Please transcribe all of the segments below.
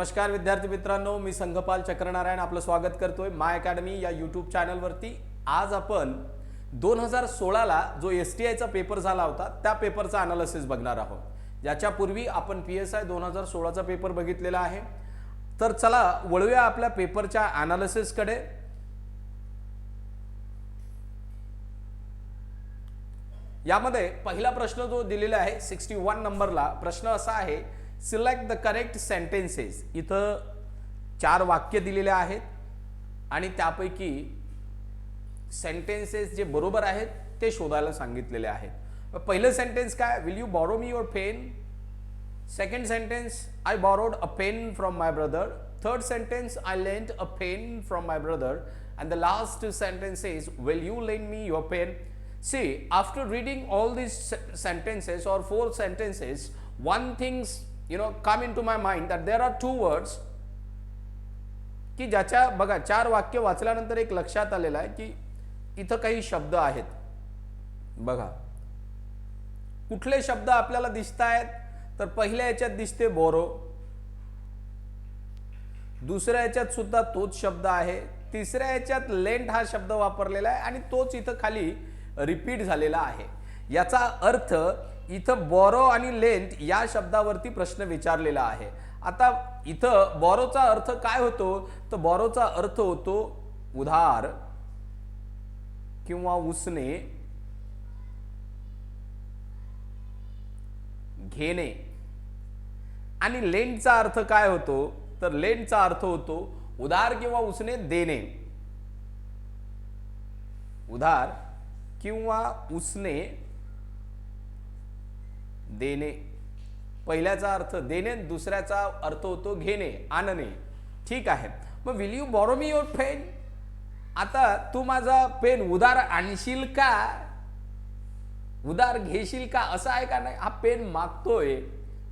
नमस्कार विद्यार्थी मित्रांनो, मी संघपाल चक्रनारायण आपलं स्वागत करतोय माय अकॅडमी या यूट्यूब चॅनलवरती। आज आपण 2016 ला जो STI चा पेपर झाला होता त्या पेपरचा अनालिसिस बघणार आहोत। याच्या पूर्वी आपण PSI 2016 चा पेपर बघितलेला आहे। तर चला वळूया आपल्या पेपरच्या अनालिसिस कडे। यामध्ये पहिला प्रश्न जो दिलेला आहे 61 नंबरला प्रश्न असा आहे, सिलेक्ट द करेक्ट सेंटेन्सेस। इथं 4 वाक्य दिलेले आहेत आणि त्यापैकी सेंटेन्सेस जे बरोबर आहेत ते शोधायला सांगितलेले आहेत। पहिलं सेंटेन्स काय, will you borrow me your pen. Second sentence, I borrowed a pen from my brother. Third sentence, I lent a pen from my brother. and the last sentence is, will you lend me your pen? See, after reading all these sentences or 4 sentences, one things come into my mind that there are 2 words की ज्याच्या बघा 4 वाक्य वाचल्यानंतर एक लक्षात आलेला आहे की इथं काही शब्द आहेत। बघा कुठले शब्द आपल्याला दिसतायत, तर पहिल्या याच्यात दिसते बोरो, दुसऱ्या याच्यात सुद्धा तोच शब्द आहे, तिसऱ्या याच्यात लेंट हा शब्द वापरलेला आहे आणि तोच इथं खाली रिपीट झालेला आहे। याचा अर्थ इथं बॉरो आणि लेंट या शब्दावरती प्रश्न विचारलेला आहे। आता इथं बॉरोचा अर्थ काय होतो, तर बॉरोचा अर्थ होतो उधार किंवा उसने, घेणे। आणि लेंटचा अर्थ काय होतो, तर लेंटचा अर्थ होतो उधार किंवा उसने देणे। उधार किंवा उसने देणे, पहिल्याचा अर्थ देणे, दुसऱ्याचा अर्थ होतो घेणे, आणणे। ठीक आहे, मग will you borrow me your pen. आता तू माझा पेन उधार आणशील का, उधार घेशील का, असं आहे का? नाही, हा पेन मागतोय।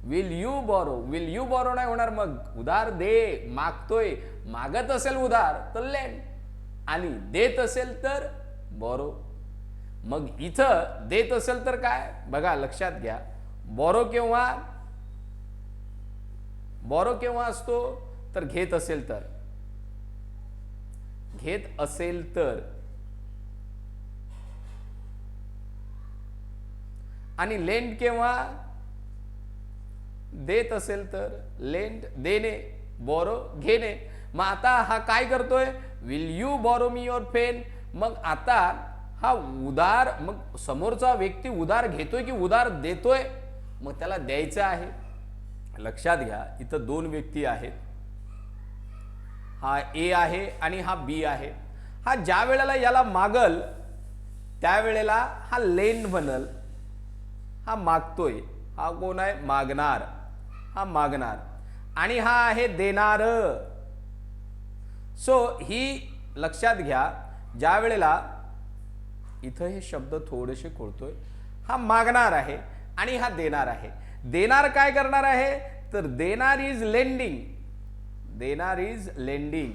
विल यू बॉरो नाही होणार, मग उधार दे, मागतोय। मागत असेल उधार तर लेंड आणि देत असेल तर बॉरो। मग इथं देत असेल तर काय, बघा लक्षात घ्या, बॉरो केव्हा असतो, तर घेत असेल तर, आणि लेंड केव्हा, देत असेल तर, लेंड देणे, बॉरो घेणे। मग आता हा काय करतोय, will you borrow me your pen. मग आता हा उधार, मग समोरचा व्यक्ती उधार घेतोय की उधार देतोय, मग त्याला द्यायचं आहे। लक्षात घ्या, इथं 2 व्यक्ती आहेत, हा A आहे आणि हा B आहे। हा ज्या वेळेला याला मागल त्यावेळेला हा लेंड बनल, हा मागतोय, हा कोण आहे, मागणार, हा मागणार, आणि हा आहे देणार। सो ही लक्षात घ्या, ज्या वेळेला इथं हे शब्द थोडेसे खोडतोय, हा मागणार आहे आणि हा देणार आहे। देणार काय करणार आहे, तर देणार इज लेंडिंग, देणार इज लेंडिंग।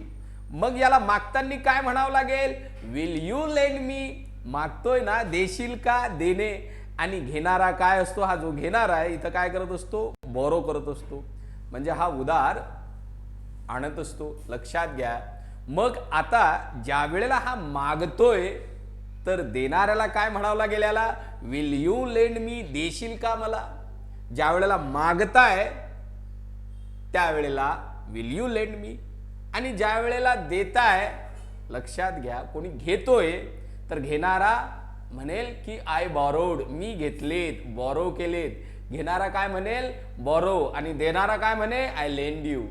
मग याला मागताना काय म्हणावं लागेल, विल यू लेंड मी, मागतोय ना, देशील का, देणे। आणि घेणारा काय असतो, हा जो घेणार आहे इथं काय करत असतो, बॉरो करत असतो, म्हणजे हा उधार आणत असतो। लक्षात घ्या, मग आता ज्या वेळेला हा मागतोय तर देणाऱ्याला काय म्हणावं लागेल, याला विल यू लेंड मी, देशील का मला। ज्या वेळेला मागताय त्यावेळेला विल यू लेंड मी, आणि ज्या वेळेला देताय, लक्षात घ्या, कोणी घेतोय तर घेणारा म्हणेल की आय बॉरोड, मी घेतलेत, बॉरो केलेत। घेणारा काय म्हणेल, बॉरो, आणि देणारा काय म्हणे, I lend you,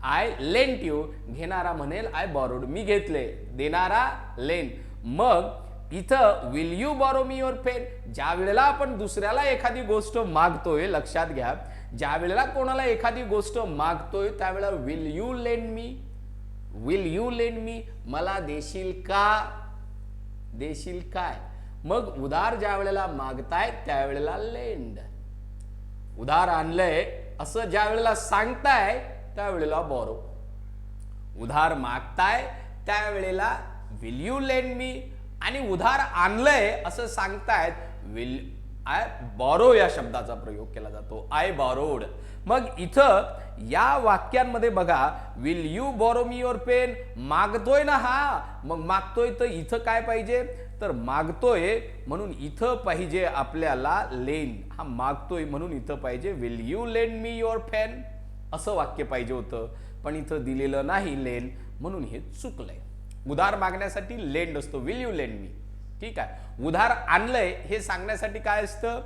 I lent you. घेणारा म्हणेल आय बॉरोड, मी घेतले, देणारा लेंड। मग इथं will you borrow me your pen, ज्या वेळेला आपण दुसऱ्याला एखादी गोष्ट मागतोय, लक्षात घ्या, ज्या वेळेला कोणाला एखादी गोष्ट मागतोय त्यावेळेला will you lend me, will you lend मी, मला देशील का, देशील काय। मग उधार ज्या वेळेला मागताय त्यावेळेला लेंड, उधार आणलंय असं ज्या वेळेला सांगताय त्यावेळेला बॉरो, उधार मागताय त्यावेळेला विल यू लेंड मी, आणि उधार आणलंय असं सांगतायत विल आय बॉरो या शब्दाचा प्रयोग केला जातो, आय बॉरोड। मग इथं या वाक्यांमध्ये बघा, will you borrow me your pen, मागतोय ना हा, मग मागतोय तर इथं काय पाहिजे, तर मागतोय म्हणून इथं पाहिजे आपल्याला लेन. हा मागतोय म्हणून इथं पाहिजे will you lend me your pen, असं वाक्य पाहिजे होतं, पण इथं दिलेलं नाही लेन, म्हणून हे चुकलंय. उधार मागण्यासाठी लेंड असतो, विल यू लेंड मी. ठीक आहे, उधार आणलंय हे सांगण्यासाठी काय असतं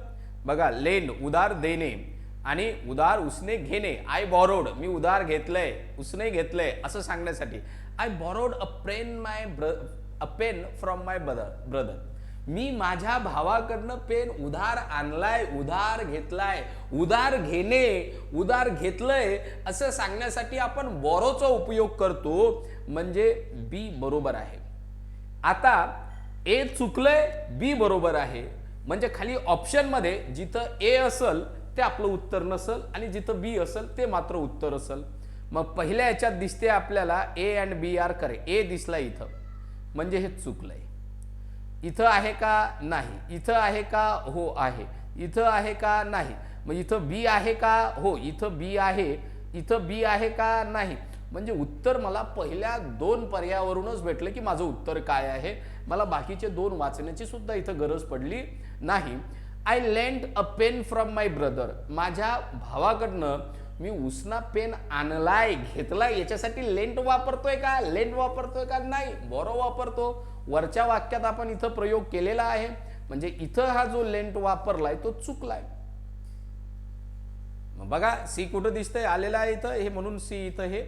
बघा, लेंड उधार देणे आणि उधार उसने घेणे. आय बॉरोड, मी उधार घेतलंय, उसने घेतलंय असं सांगण्यासाठी I borrowed a pen from my brother. मी माझ्या भावाकडनं पेन उधार आणलाय, उधार घेतलाय. उधार घेणे, उधार घेतलंय असं सांगण्यासाठी आपण बॉरोचा उपयोग करतो, म्हणजे बी बरोबर आहे. आता ए चुकलंय, बी बरोबर आहे, म्हणजे खाली ऑप्शन मध्ये जिथं ए असेल ते आपलं उत्तर नसेल आणि जिथं बी असेल ते मात्र उत्तर असेल. मग पहिल्या याच्यात दिसते आपल्याला A and B are correct. A दिसला इथं, म्हणजे हे चुकलंय. इथं आहे का, नाही. इथं आहे का, हो आहे. इथं आहे का, नाही. मग इथं बी आहे का, हो इथं बी आहे. इथं बी आहे का, नाही. म्हणजे उत्तर मला पहिल्या दोन पर्यायावरूनच भेटलं की माझं उत्तर काय आहे. मला बाकीचे दोन वाचण्याची सुद्धा इथं गरज पडली नाही. I lend a pen from my brother, माझ्या भावाकडनं मी उसना पेन आणलाय, घेतलाय, याच्यासाठी लेंट वापरतोय का, लेंट वापरतोय का, नाही, बॉरो वापरतो. वरच्या वाक्यात आपण इथं प्रयोग केलेला आहे, म्हणजे इथं हा जो लेंट वापरलाय तो चुकलाय. मग बघा सी कुठं दिसतंय, आलेला आहे इथं हे, म्हणून सी इथं हे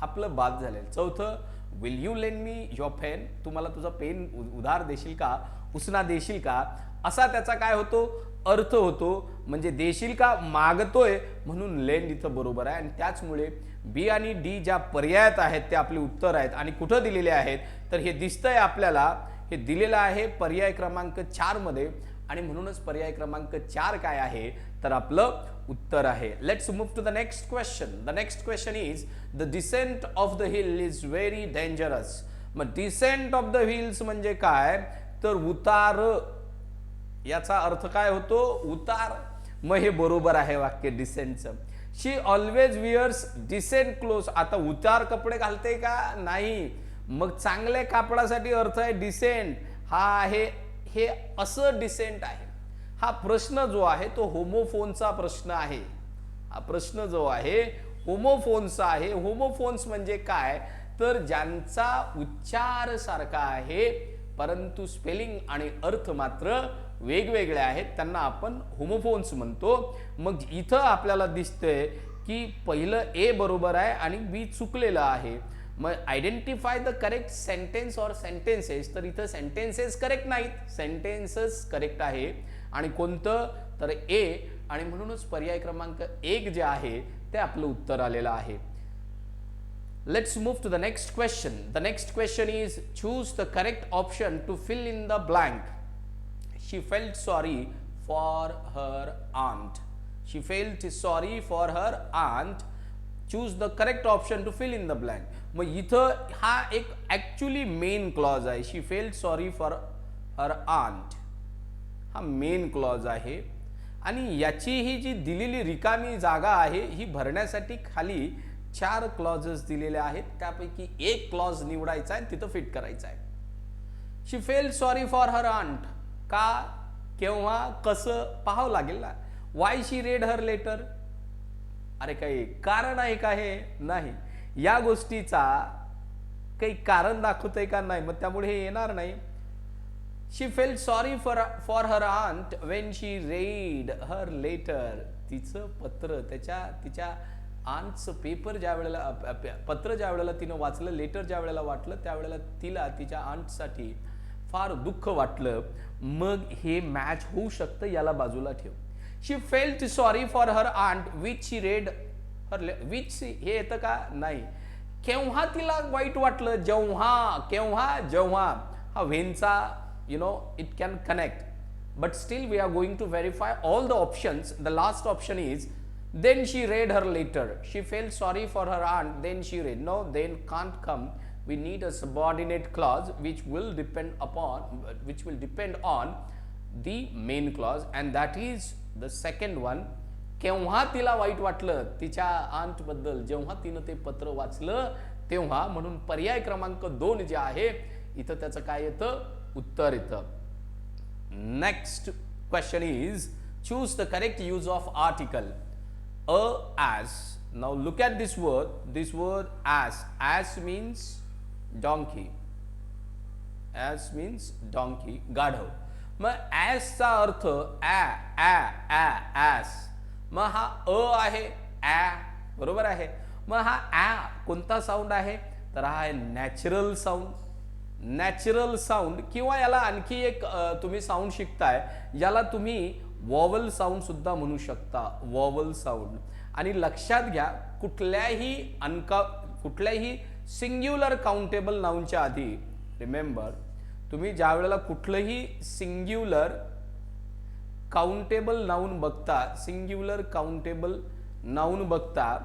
आपलं बाद झालेलं. चौथं, will you lend me your pen, तू मला तुझा पेन उधार देशील का, उसना देशील का, असा त्याचा काय होतो, अर्थ होतो. म्हणजे देशील का, मागतोय, म्हणून लेंड इथं बरोबर आहे. आणि त्याचमुळे बी आणि डी ज्या पर्यायात आहेत ते आपले उत्तर आहेत. आणि कुठं दिलेले आहेत, तर हे दिसतंय आपल्याला, हे दिलेलं आहे पर्याय क्रमांक 4 मध्ये, आणि म्हणूनच पर्याय क्रमांक 4 काय आहे, तर आपलं उत्तर आहे. Let's move to the next question. The next question is, the descent of the hill is very dangerous. मग डिसेंट ऑफ द हिल्स म्हणजे काय, तर उतार, याचा अर्थ काय होतो, उतार. मग हे बरोबर आहे वाक्य डिसेंटचं. शी ऑलवेज विअर्स डिसेंट क्लोथ, आता उतार कपडे घालते का, नाही. मग चांगल्या कापडासाठी अर्थ आहे डिसेंट, हा आहे हे असं डिसेंट आहे. हा प्रश्न जो आहे तो होमोफोनचा प्रश्न आहे. हा प्रश्न जो आहे होमोफोनचा आहे. होमोफोन्स म्हणजे काय, तर ज्यांचा उच्चार सारखा आहे परंतु स्पेलिंग आणि अर्थ मात्र वेगवेगळे आहेत, त्यांना आपण होमोफोन्स म्हणतो. मग इथं आपल्याला दिसतंय की पहिलं ए बरोबर आहे आणि बी चुकलेलं आहे. मग identify the correct sentence or sentences, तर इथं सेंटेन्सेस करेक्ट नाहीत, सेंटेन्सेस करेक्ट आहे. आणि कोणतं, तर ए, आणि म्हणूनच पर्याय क्रमांक 1 जे आहे ते आपलं उत्तर आलेलं आहे. Let's move to the next question. The next question is, choose the correct option to fill in the blank. She felt sorry for her aunt. She felt sorry for her aunt. Choose the correct option to fill in the blank. मग इथं हा एक actually main clause आहे. She felt sorry for her aunt. हा main clause आहे. आणि याची ही जी दिलेली रिकामी जागा आहे ही भरण्यासाठी खाली 4 क्लॉजेस दिलेले आहेत. त्यापैकी एक क्लॉज निवडायचा आहे, तिथं फिट करायचा आहे. She felt sorry for her aunt, का, केव्हा, कसं पाहावं लागेल ना. Why she read her letter, अरे काही कारण आहे का, हे नाही. या गोष्टीचा काही कारण दाखवतंय का, नाही, मग त्यामुळे हे येणार नाही. She felt sorry for her aunt when she read her letter, तिचं पत्र, तिच्या आंटचं पेपर ज्या वेळेला, पत्र ज्या वेळेला तिनं वाचलं, लेटर ज्या वेळेला वाटलं, त्यावेळेला तिला तिच्या आंटसाठी फार दुःख वाटलं. मग हे मॅच होऊ शकतं, याला बाजूला ठेव. She felt sorry for her aunt which she read her, which हे येतं का, नाही. केव्हा तिला वाईट वाटलं, जेव्हा, केव्हा, जेव्हा, हा व्हेनचा it can connect, but still we are going to verify all the options. The last option is, then she read her letter. She felt sorry for her aunt, then she read. No, then can't come. We need a subordinate clause which will depend on the main clause, and that is the second one, केव्हा तिला वाईट वाटलं तिच्या aren't बद्दल, जेव्हा तिनं ते पत्र वाचलं तेव्हा. म्हणून पर्याय क्रमांक 2 जे आहे इथं त्याचं काय येतं, उत्तर येतं. Next question is choose the correct use of article. as. Now look at this word as means donkey. as means donkey, गाढव. मग as चा अर्थ as, मग हा आहे बरोबर आहे. मग हा कोणता साऊंड आहे, तर हा आहे नॅचरल साऊंड. नॅचरल साऊंड किंवा याला आणखी एक तुम्ही साऊंड शिकताय, याला तुम्ही वॉवल साऊंड सुद्धा म्हणू शकता, वॉवल साऊंड. आणि लक्षात घ्या, कुठल्याही सिंग्युलर काउंटेबल नाउनच्या आधी रिमेंबर, तुम्ही ज्या वेळेला कुठलंही सिंग्युलर काउंटेबल नाउन बघता, सिंग्युलर काउंटेबल नाउन बघता,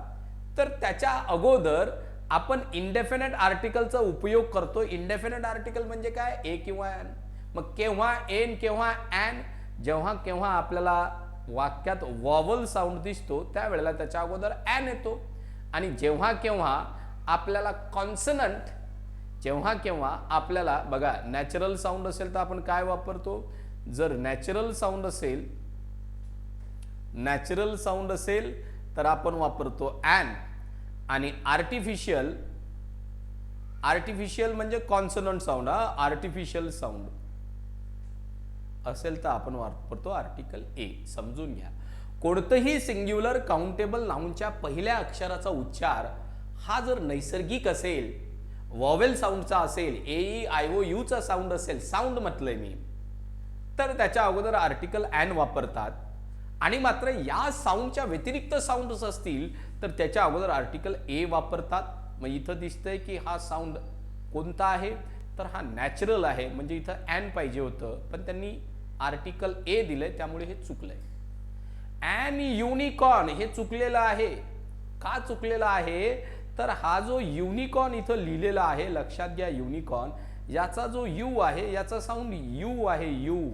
तर त्याच्या अगोदर आपण इंडेफिनेट आर्टिकलचा उपयोग करतो. इंडेफिनेट आर्टिकल म्हणजे काय, ए किंवा एन. मग केव्हा एन केव्हा एन, जेव्हा केव्हा आपल्याला वाक्यात वॉवल साऊंड दिसतो त्यावेळेला त्याच्या अगोदर एन येतो. आणि जेव्हा केव्हा आपल्याला कॉन्सनंट, जेव्हा केव्हा आपल्याला बघा नॅचरल साऊंड असेल तर आपण काय वापरतो, जर नॅचरल साऊंड असेल तर आपण वापरतो एन. आणि आर्टिफिशियल म्हणजे कॉन्सनंट साऊंड, आर्टिफिशियल साऊंड असेल तर आपण वापरतो आर्टिकल ए. समजून घ्या, कोणतंही सिंग्युलर काउंटेबल नाउनच्या पहिल्या अक्षराचा उच्चार हा जर नैसर्गिक असेल, वॉवेल साऊंडचा असेल, ए आय ओ यू चा साऊंड असेल, साऊंड म्हटलंय मी, तर त्याच्या अगोदर आर्टिकल एन वापरतात. आणि मात्र या साऊंडच्या व्यतिरिक्त साऊंड्स असतील तर त्याच्या अगोदर आर्टिकल ए वापरतात. मग इथं दिसतंय की हा साऊंड कोणता आहे, तर हा नॅचरल आहे, म्हणजे इथं एन पाहिजे होतं पण त्यांनी आर्टिकल ए दिलंय, त्यामुळे हे चुकलंय. एन युनिकॉर्न हे चुकलेलं आहे. का चुकलेलं आहे, तर हा जो युनिकॉर्न इथं लिहिलेला आहे, लक्षात घ्या, युनिकॉर्न याचा जो यू आहे याचा साऊंड यू आहे, यू.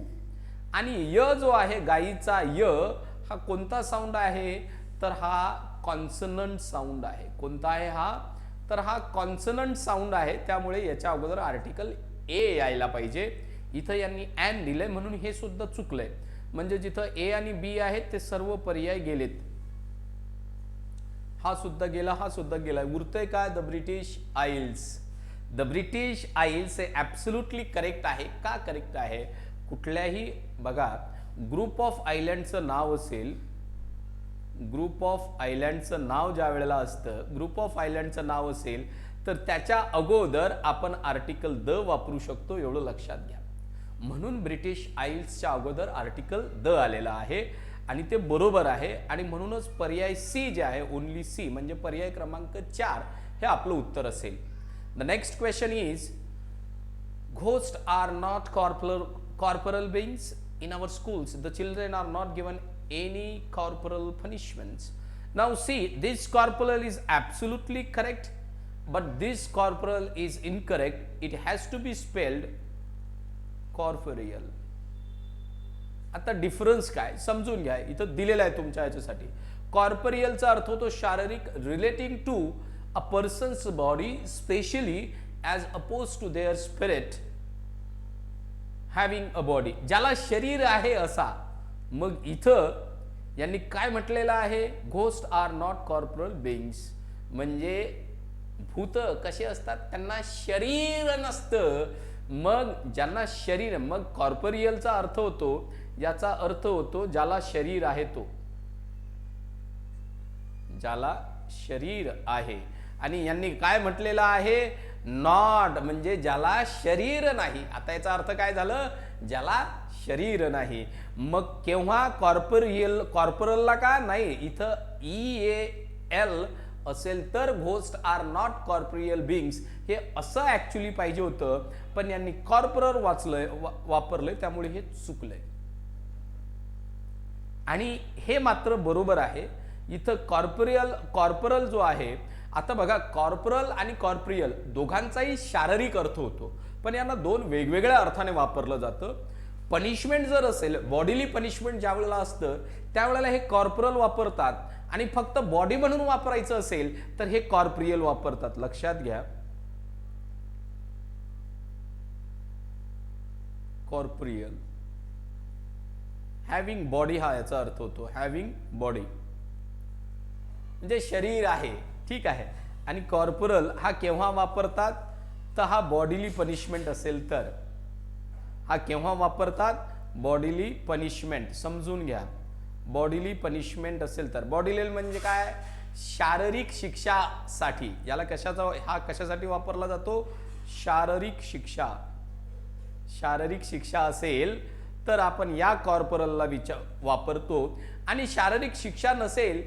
आणि य जो आहे गाईचा य, हा कोणता साऊंड आहे, तर हा कॉन्सनंट साऊंड आहे. कोणता आहे हा, तर हा कॉन्सनंट साऊंड आहे, त्यामुळे याच्या अगोदर आर्टिकल ए यायला पाहिजे. इथं यांनी एन दिलंय म्हणून हे सुद्धा चुकलंय. म्हणजे जिथं ए आणि बी आहेत ते सर्व पर्याय गेलेत. हा सुद्धा गेला, हा सुद्धा गेला. उरतंय काय, the British Isles. The British Isles हे ॲब्सोल्युटली करेक्ट आहे. का करेक्ट आहे, कुठल्याही बघा ग्रुप ऑफ आयलँडचं नाव असेल, ग्रुप ऑफ आयलँडचं नाव ज्या वेळेला असतं, ग्रुप ऑफ आयलँडचं नाव असेल तर त्याच्या अगोदर आपण आर्टिकल द वापरू शकतो, एवढं लक्षात घ्या. म्हणून ब्रिटिश आइल्सच्या अगोदर आर्टिकल द आलेला आहे आणि ते बरोबर आहे. आणि म्हणूनच पर्याय सी जे आहे, ओनली सी म्हणजे पर्याय क्रमांक 4 हे आपलं उत्तर असेल. The next question is, ghost are not corporal beings in our schools. The children are not given any corporal punishments. Now see, this corporal is absolutely correct, but this corporal is incorrect. It has to be spelled corporeal. आता difference काय समजून घ्या, इथं दिलेला आहे तुमच्या याच्यासाठी. कॉर्पोरियलचा अर्थ होतो शारीरिक, relating to a person's body, specially as oppose to their spirit having a body, ज्याला शरीर आहे असा. मग इथं यांनी काय म्हटलेलं आहे, ghost are not corporal beings, म्हणजे भूत कसे असतात, त्यांना शरीर नसतं. मग ज्यांना शरीर, मग कॉर्पोरियलचा अर्थ होतो, याचा अर्थ होतो ज्याला शरीर आहे, तो ज्याला शरीर आहे. आणि यांनी काय म्हटलेलं आहे, नॉट म्हणजे ज्याला शरीर नाही. आता याचा अर्थ काय झालं, ज्याला शरीर नाही. मग केव्हा कॉर्पोरलला का नाही, इथं EAL असेल तर ghost are not corporeal beings हे असं ऍक्च्युली पाहिजे होतं, पण यांनी कॉर्पोरल वापरलंय, त्यामुळे हे चुकलंय. आणि हे मात्र बरोबर आहे. इथं कॉर्पोरल जो आहे, आता बघा कॉर्पोरल आणि कॉर्पोरियल दोघांचाही शारीरिक अर्थ होतो, पण यांना दोन वेगवेगळ्या अर्थाने वापरलं जातं. पनिशमेंट जर असेल, बॉडीली पनिशमेंट ज्या वेळेला असतं त्यावेळेला हे कॉर्पोरल वापरतात, आणि फक्त बॉडी म्हणून वापरायचं असेल तर हे कॉर्पोरियल वापरतात. लक्षात घ्या, कॉर्पोरियल. हॅव्हिंग बॉडी हा याचा अर्थ होतो, हॅव्हिंग बॉडी म्हणजे शरीर आहे, ठीक आहे. आणि कॉर्पोरल हा केव्हा वापरतात, तर हा बॉडीली पनिशमेंट असेल तर. हा केव्हा वापरतात, बॉडीली पनिशमेंट. समजून घ्या, बॉडीली पनिशमेंट असेल तर. बॉडीली म्हणजे काय, शारीरिक शिक्षासाठी. याला कशाचा, हा कशासाठी वापरला जातो, शारीरिक शिक्षा. शारीरिक शिक्षा असेल तर आपण या कॉर्पोरलला वापरतो. आणि शारीरिक शिक्षा नसेल,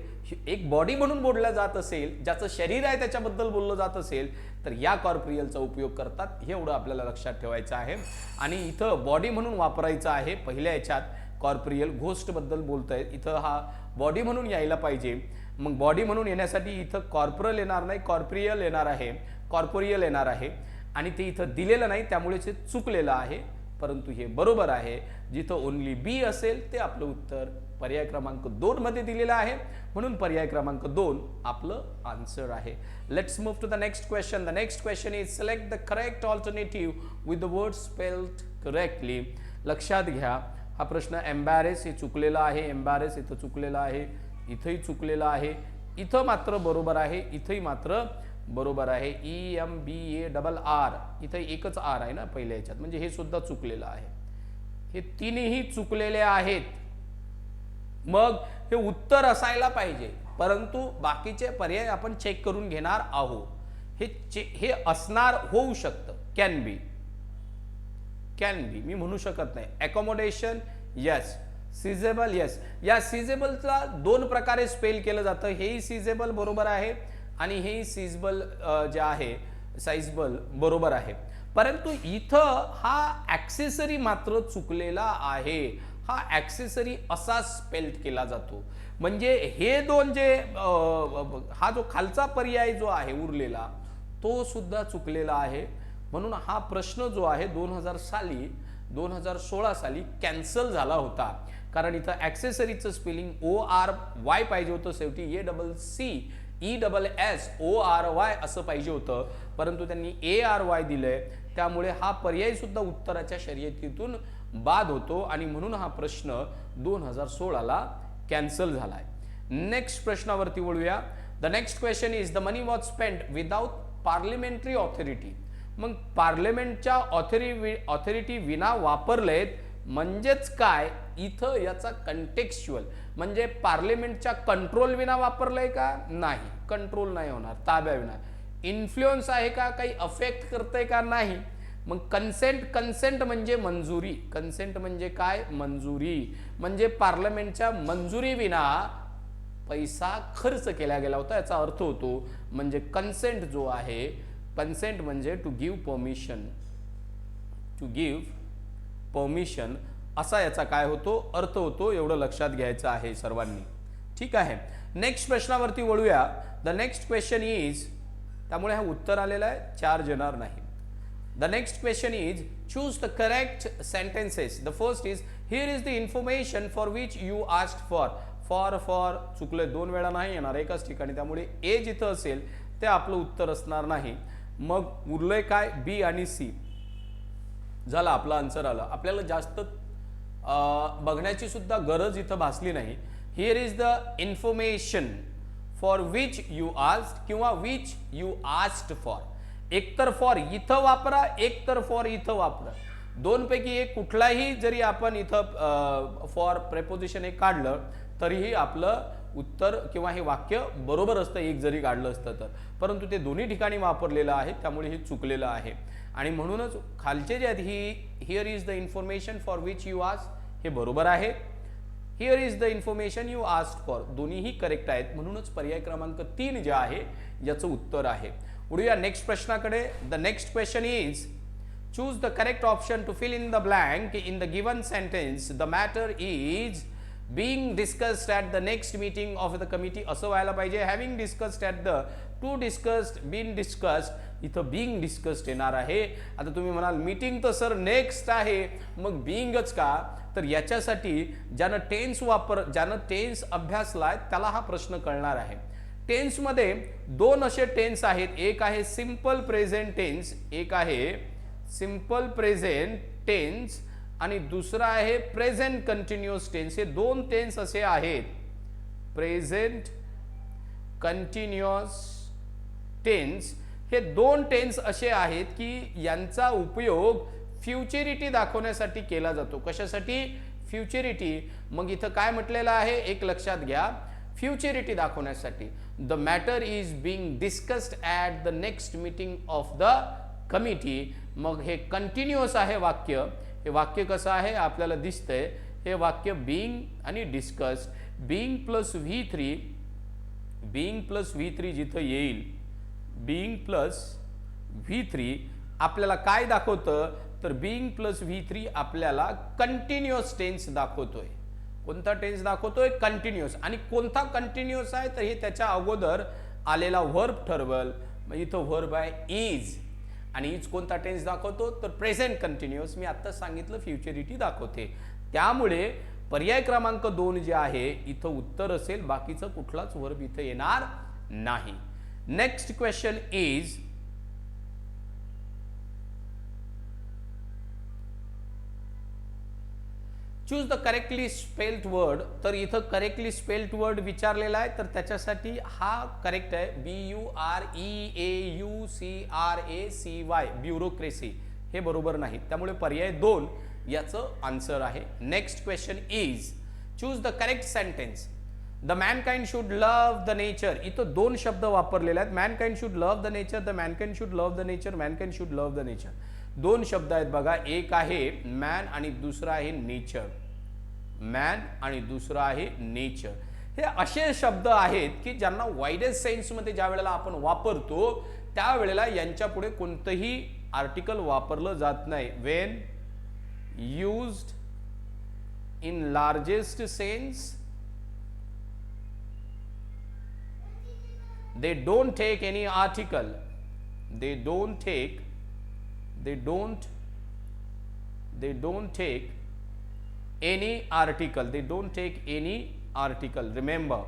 एक बॉडी म्हणून बोलल्या जात असेल, ज्याचं शरीर आहे त्याच्याबद्दल बोललं जात असेल, तर या कॉर्पोरियलचा उपयोग करतात. हे एवढं आपल्याला लक्षात ठेवायचं आहे. आणि इथं बॉडी म्हणून वापरायचं आहे. पहिल्या याच्यात कॉर्पोरियल घोस्ट बद्दल बोलतंय, इथं हा बॉडी म्हणून यायला पाहिजे. मग बॉडी म्हणून येण्यासाठी इथं कॉर्पोरल येणार नाही, कॉर्पोरियल येणार आहे, कॉर्पोरियल येणार आहे. आणि ते इथं दिलेलं नाही, त्यामुळे ते चुकलेलं आहे. परंतु हे बरोबर आहे. जिथं ओनली बी असेल ते आपलं उत्तर पर्याय क्रमांक 2 मध्ये दिलेलं आहे, म्हणून पर्याय क्रमांक 2 आपलं आन्सर आहे. Let's move to the next question. The next question is select the correct alternative with the word spelled correctly. लक्षात घ्या, हा प्रश्न एम्बॅरेस हे चुकलेला आहे, एम्बॅरेस इथं चुकलेला आहे, इथंही चुकलेला आहे, इथं मात्र बरोबर आहे, इथंही मात्र बरोबर आहे. EMBARR इथं एकच आर आहे ना पहिल्या याच्यात, म्हणजे हे सुद्धा चुकलेलं आहे. हे तिन्ही चुकलेले आहेत. मग हे उत्तर असायला पाहिजे, परंतु बाकीचे पर्याय आपण चेक करून घेणार आहोत. हे असणार, होऊ शकतं, कॅन बी, मी म्हणू शकत नाही. Accommodation yes, sizeable yes. या सिजेबलचा 2 प्रकारे स्पेल केलं जातं. हेही सिजेबल बरोबर आहे आणि हेही सिजेबल जे आहे साइजेबल बरोबर आहे. परंतु इथं हा ॲक्सेसरी मात्र चुकलेला आहे. हा ॲक्सेसरी असा स्पेल्ड केला जातो. म्हणजे हे 2 जे हा जो खालचा पर्याय जो आहे उरलेला तो सुद्धा चुकलेला आहे. म्हणून हा प्रश्न जो आहे 2016 साली कॅन्सल झाला होता. कारण इथं ॲक्सेसरीचं स्पेलिंग ORY पाहिजे होतं, शेवटी ACCESSORY असं पाहिजे होतं, परंतु त्यांनी ARY दिलंय. त्यामुळे हा पर्याय सुद्धा उत्तराच्या शर्यतीतून बाद होतो आणि म्हणून हा प्रश्न 2016ला कॅन्सल झालाय. नेक्स्ट प्रश्नावरती वळूया. The next question is the money was spent without parliamentary authority. मग पार्लिमेंटच्या ऑथॉरिटी विना वापरलेत म्हणजेच काय, इथं याचा कंटेक्स्च्युअल म्हणजे पार्लिमेंटच्या कंट्रोल विना वापरलंय का, नाही, कंट्रोल नाही होणार, ताब्याविना. इन्फ्लुएन्स आहे का, काही अफेक्ट करतंय का, नाही. मग कन्सेंट म्हणजे मंजुरी. कन्सेंट म्हणजे काय, मंजुरी. म्हणजे पार्लमेंटच्या मंजुरी विना पैसा खर्च केला गेला होता याचा अर्थ होतो. म्हणजे कन्सेंट जो आहे, कन्सेंट म्हणजे टू गिव्ह परमिशन, असा याचा काय होतो, अर्थ होतो. एवढं लक्षात घ्यायचं आहे सर्वांनी, ठीक आहे. नेक्स्ट प्रश्नावरती वळूया. द नेक्स्ट क्वेश्चन इज, त्यामुळे हा उत्तर आलेला आहे, चार्ज येणार नाही. The next question is choose the correct sentences. The first is here is the information for which you asked for चुकले, 2 वेळा नाही येणार एकाच ठिकाणी, त्यामुळे ए जिथं असेल ते आपलं उत्तर असणार नाही. मग उरलंय काय, बी आणि सी. झाला, आपला आन्सर आला. आपल्याला जास्त बघण्याची सुद्धा गरज इथं भासली नाही. Here is the information for which you asked किंवा विच यू आस्क्ड फॉर. एकतर फॉर इथं वापरा, एकतर फॉर इथं वापरा. 2 पैकी एक कुठलाही जरी आपण इथं फॉर प्रेपोजिशन एक काढलं तरीही आपलं उत्तर किंवा हे वाक्य बरोबर असतं, एक जरी काढलं असतं तर. परंतु ते दोन्ही ठिकाणी वापरलेलं आहे, त्यामुळे हे चुकलेलं आहे. आणि म्हणूनच खालचे जे आहेत, here is the information for which you asked, हे बरोबर आहे. Here is the information you asked for, दोन्हीही करेक्ट आहेत. म्हणूनच पर्याय क्रमांक 3 जे आहे याचं उत्तर आहे. उडूया नेक्स्ट प्रश्नाकडे. The next question is choose the correct option to fill in the blank in the given sentence. The matter is being discussed at the next meeting of the committee असं व्हायला पाहिजे. having discussed at the, to discussed, been discussed, इथं being discussed येणार आहे. आता तुम्ही म्हणाल meeting तर सर नेक्स्ट आहे, मग beingच का? तर याच्यासाठी ज्यानं टेन्स अभ्यासलाय त्याला हा प्रश्न कळणार आहे. टेन्स मध्ये दोन असे टेन्स आहेत, एक आहे सिंपल प्रेझेंट टेन्स, एक आहे सिंपल प्रेझेंट टेन्स आणि दुसरा आहे प्रेझेंट कंटिन्युअस टेन्स. हे दोन टेन्स असे आहेत, प्रेझेंट कंटिन्युअस टेन्स. हे दोन टेन्स असे आहेत की यांचा उपयोग फ्युचरिटी दाखवण्यासाठी केला जातो. कशासाठी? फ्युचरिटी. मग इथं काय म्हटलेलं आहे एक लक्षात घ्या, फ्युचरिटी दाखवण्यासाठी. The matter is being discussed at the next meeting of the committee. मग हे कंटिन्युअस आहे वाक्य. हे वाक्य कसं आहे आपल्याला दिसतंय, हे वाक्य बीइंग आणि discussed, being plus V3, being plus V3 जिथं येईल, बीइंग प्लस V3 आपल्याला काय दाखवतं, तर बीइंग प्लस V3 आपल्याला कंटिन्युअस टेन्स दाखवतोय. कोणता टेन्स दाखवतोय? कंटिन्युअस. आणि कोणता कंटिन्युअस आहे तर हे त्याच्या अगोदर आलेला व्हर्ब ठरवल. मग इथं व्हर्ब आहे इज, आणि इज कोणता टेन्स दाखवतो तर प्रेझेंट कंटिन्युअस. मी आता सांगितलं फ्युचरिटी दाखवते. त्यामुळे पर्याय क्रमांक 2 जे आहे इथं उत्तर असेल, बाकीचं कुठलाच व्हर्ब इथं येणार नाही. Next question is, choose the correctly spelled word. तर इथं करेक्टली स्पेल्ड वर्ड विचारलेला आहे, तर त्याच्यासाठी हा करेक्ट आहे BUREAUCRACY, ब्युरोक्रेसी. हे बरोबर नाही, त्यामुळे पर्याय 2 याचं आन्सर आहे. Next question is, choose the correct sentence. The Mankind should love the nature. इथं दोन शब्द वापरलेले आहेत, Mankind should love the nature, the Mankind should love the nature, Mankind should love the nature. दोन शब्द आहेत बघा, एक आहे मॅन आणि दुसरा आहे नेचर. मॅन आणि दुसरा आहे नेचर. हे असे शब्द आहेत की ज्यांना वाईडेस्ट सेन्समध्ये ज्या वेळेला आपण वापरतो त्यावेळेला यांच्या पुढे कोणतंही आर्टिकल वापरलं जात नाही. Wien used in largest sense they don't take any article, they don't take any article, they don't take any article, remember.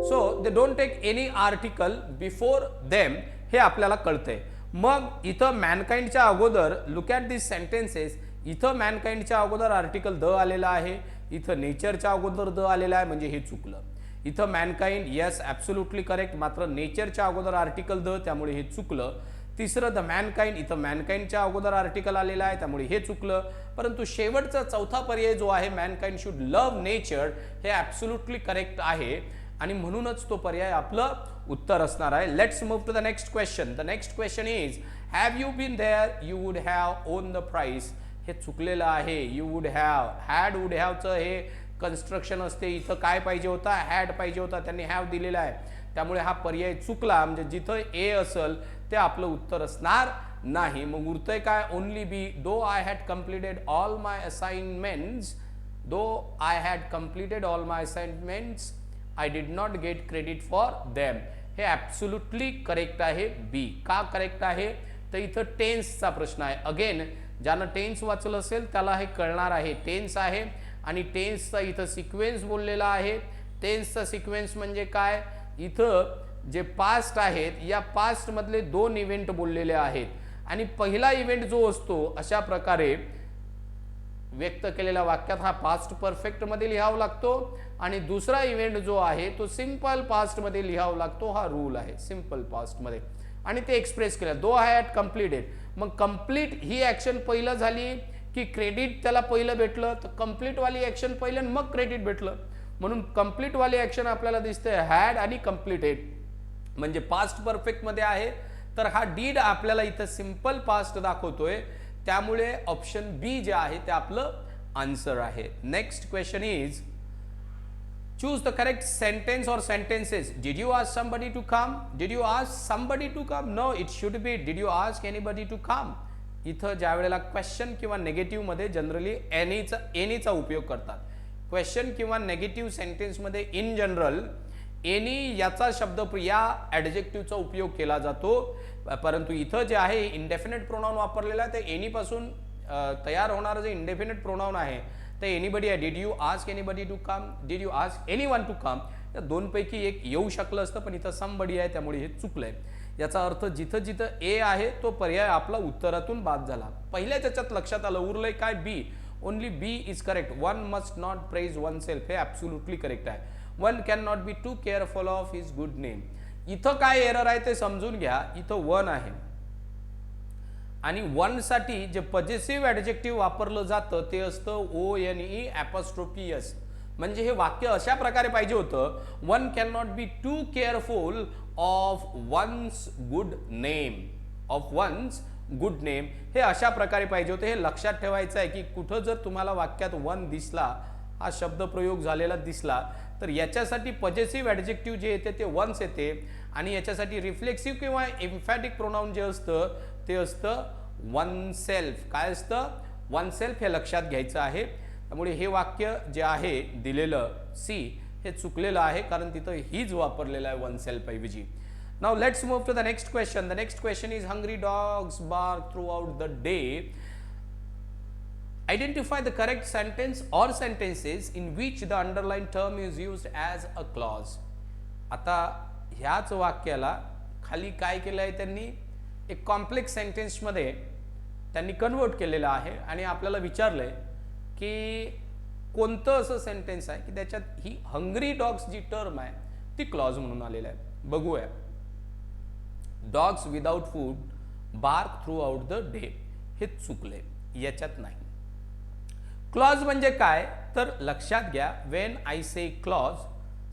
So they don't take any article before them, हे आपल्याला कळतंय. मग इथं मॅनकाइंडच्या अगोदर, लुक ॲट दिस सेंटेन्सेस, इथं मॅनकाइंडच्या अगोदर article the आलेला आहे, इथं नेचरच्या अगोदर द आलेला आहे, म्हणजे हे चुकलं. इथं मॅनकाइंड येस ॲब्सोल्युटली करेक्ट, मात्र नेचरच्या अगोदर आर्टिकल द, त्यामुळे हे चुकलं. तिसरं द मॅनकाइंड, इथं मॅनकाइंडच्या अगोदर आर्टिकल आलेला आहे, त्यामुळे हे चुकलं. परंतु शेवटचा चौथा पर्याय जो आहे मॅनकाइंड शुड लव्ह नेचर, हे ॲब्सोल्युटली करेक्ट आहे आणि म्हणूनच तो पर्याय आपलं उत्तर असणार आहे. Let's move to the next question. The next question is, have you been there, you would have won the prize. हे चुकलेलं आहे. You would have, had would हॅवचं हे कन्स्ट्रक्शन असते. इथं काय पाहिजे होता? हॅड पाहिजे होता, त्यांनी हॅव दिलेला आहे, त्यामुळे हा पर्याय चुकला. म्हणजे जिथं ए असेल ते आपलं उत्तर असणार नाही. मग उरतंय काय? Only B. Though I had completed all my assignments, though I had completed all my assignments, I did not get credit for them. हे ॲब्सोल्युटली करेक्ट आहे बी. का करेक्ट आहे? तर इथं टेन्सचा प्रश्न आहे. अगेन ज्यानं टेन्स वाचलं असेल त्याला हे कळणार आहे. टेन्स आहे आणि टेन्सचा इथं सिक्वेन्स बोललेला आहे. टेन्सचा सिक्वेन्स म्हणजे काय? इथं जे पास्ट आहेत या पास्ट मधले दोन इव्हेंट बोललेले आहेत आणि पहिला इव्हेंट जो असतो अशा प्रकारे व्यक्त केलेल्या वाक्यात हा पास्ट परफेक्ट मध्ये लिहावा लागतो आणि दुसरा इव्हेंट जो आहे तो सिंपल पास्ट मध्ये लिहावा लागतो. हा रूल आहे सिंपल पास्ट मध्ये आणि ते एक्सप्रेस केलं. दो आय हॅड कम्प्लिटेड. मग कंप्लीट ही ऍक्शन पहिलं झाली की क्रेडिट त्याला पहिलं भेटलं, तर कंप्लीट वाली ऍक्शन पहिलं मग क्रेडिट भेटलं. म्हणून कंप्लीट वाली ऍक्शन आपल्याला दिसते हॅड आणि कंप्लीटेड म्हणजे पास्ट परफेक्ट मध्ये आहे. तर हा डीड आपल्याला इथं सिंपल पास्ट दाखवतोय, त्यामुळे ऑप्शन बी जे आहे ते आपलं आन्सर आहे. Next question is, choose the correct sentence or sentences. Did you ask somebody to come? Did you ask somebody to come? No, it should be did you ask anybody to come? इथं ज्या वेळेला question किंवा नेगेटिव्हमध्ये generally एनीचा उपयोग करतात. Question किंवा negative सेंटेन्समध्ये in general any याचा शब्द या ॲडजेक्टिव्हचा उपयोग केला जातो. परंतु इथं जे आहे इंडेफिनेट प्रोनाउन वापरलेला आहे, ते एनीपासून तयार होणारं जे इंडेफिनेट प्रोनाउन आहे ते एनीबडी आहे. Did you ask anybody to come, did you ask anyone to come, या दोनपैकी एक येऊ शकलं असतं, पण इथं समबडी आहे, त्यामुळे हे चुकलंय. याचा अर्थ जिथं जिथं ए आहे तो पर्याय आपला उत्तरातून बाद झाला. पहिल्या त्याच्यात लक्षात आलं, उरलंय काय B. Only B is correct. One must not praise oneself, हे ॲब्सोल्युटली करेक्ट आहे. One can not be too careful of his good name. इथं काय एरर आहे ते समजून घ्या. इथं वन आहे आणि वन साठी जे पॉझिटिव्ह ॲडजेक्टिव्ह वापरलं जातं ते असतं ONE ॲपॉस्ट्रोफी एस. म्हणजे हे वाक्य अशा प्रकारे पाहिजे होतं, one can not be too careful of one's good name, of one's good name, हे अशा प्रकारे पाहिजे होते. हे लक्षात ठेवायचं आहे की कुठं जर तुम्हाला वाक्यात वन दिसला, हा शब्द प्रयोग झालेला दिसला, तर याच्यासाठी पॉझिटिव्ह ॲडजेक्टिव्ह जे येते ते वन्स येते आणि याच्यासाठी रिफ्लेक्सिव्ह किंवा एम्फॅटिक प्रोनाउन जे असतं ते असतं वन सेल्फ. काय असतं? One self. हे लक्षात घ्यायचं आहे. त्यामुळे हे वाक्य जे आहे दिलेलं सी हे चुकलेलं आहे, कारण तिथं हीच वापरलेलं आहे वन सेल्फ ऐवजी. Now let's move to the next question. The next question is hungry dogs bark throughout the day. Identify the correct sentence or sentences in which the underlined term is used as a clause. आता ह्याच वाक्याला खाली काय केलं आहे त्यांनी, एक complex सेंटेन्समध्ये त्यांनी कन्वर्ट केलेलं आहे आणि आपल्याला विचारलंय की कोणतं असं सेंटेन्स आहे की त्याच्यात ही हंग्री डॉग्स जी टर्म आहे ती क्लॉज म्हणून आलेलं आहे. बघूया. Dogs without food bark throughout the day, हे चुकले, याच्यात नाही. क्लॉज म्हणजे काय तर लक्षात घ्या, when I say clause,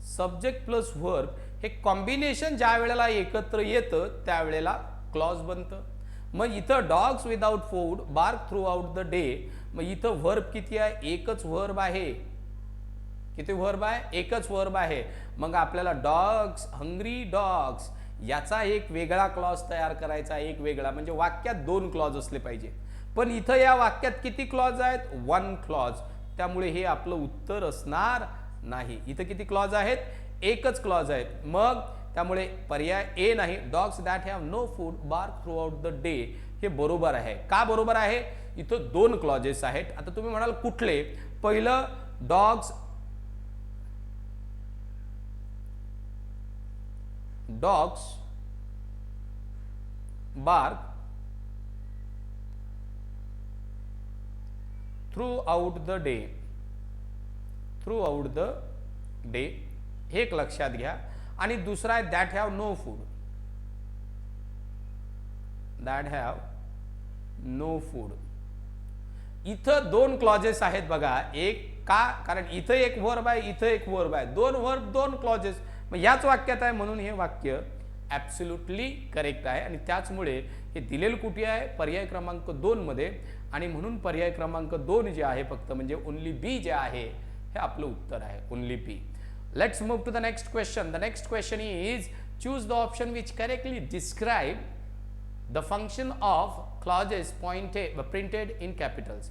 subject plus verb हे कॉम्बिनेशन ज्या वेळेला एकत्र येतं त्यावेळेला क्लॉज बनतं. मग इथं dogs without food bark throughout the day, मग इथं व्हर्ब किती आहे? एकच व्हर्ब आहे. किती व्हर्ब आहे? एकच व्हर्ब आहे. मग आपल्याला डॉग्स, हंग्री डॉग्स याचा एक वेगळा क्लॉज तयार करायचा, एक वेगळा, म्हणजे वाक्यात दोन क्लॉज असले पाहिजे. पण इथं या वाक्यात किती क्लॉज आहेत? One clause. त्यामुळे हे आपलं उत्तर असणार नाही. इथं किती क्लॉज आहेत? एकच क्लॉज आहेत. मग त्यामुळे पर्याय ए नाही. Dogs that have no food bark throughout the day, हे बरोबर आहे. का बरोबर आहे? इथं दोन क्लॉजेस आहेत. आता तुम्ही म्हणाल कुठले? पहिलं, dogs bark throughout the day, throughout the day, हे एक लक्षात घ्या. आणि दुसरा आहे that have no food, that have no food. इथं दोन क्लॉजेस आहेत बघा. एक का? कारण इथं एक वर्ब आहे, इथं एक वर्ब आहे. दोन वर्ब, दोन क्लॉजेस, मग याच वाक्यात आहे, म्हणून हे वाक्य ॲब्सोल्युटली करेक्ट आहे. आणि त्याचमुळे हे दिलेलं कुठे आहे? पर्याय क्रमांक 2 मध्ये. आणि म्हणून पर्याय क्रमांक 2 जे आहे फक्त, म्हणजे ओनली बी जे आहे हे आपलं उत्तर आहे, only B. Let's move to the next question. The next question is choose the option which correctly describe the function of clauses printed in capitals.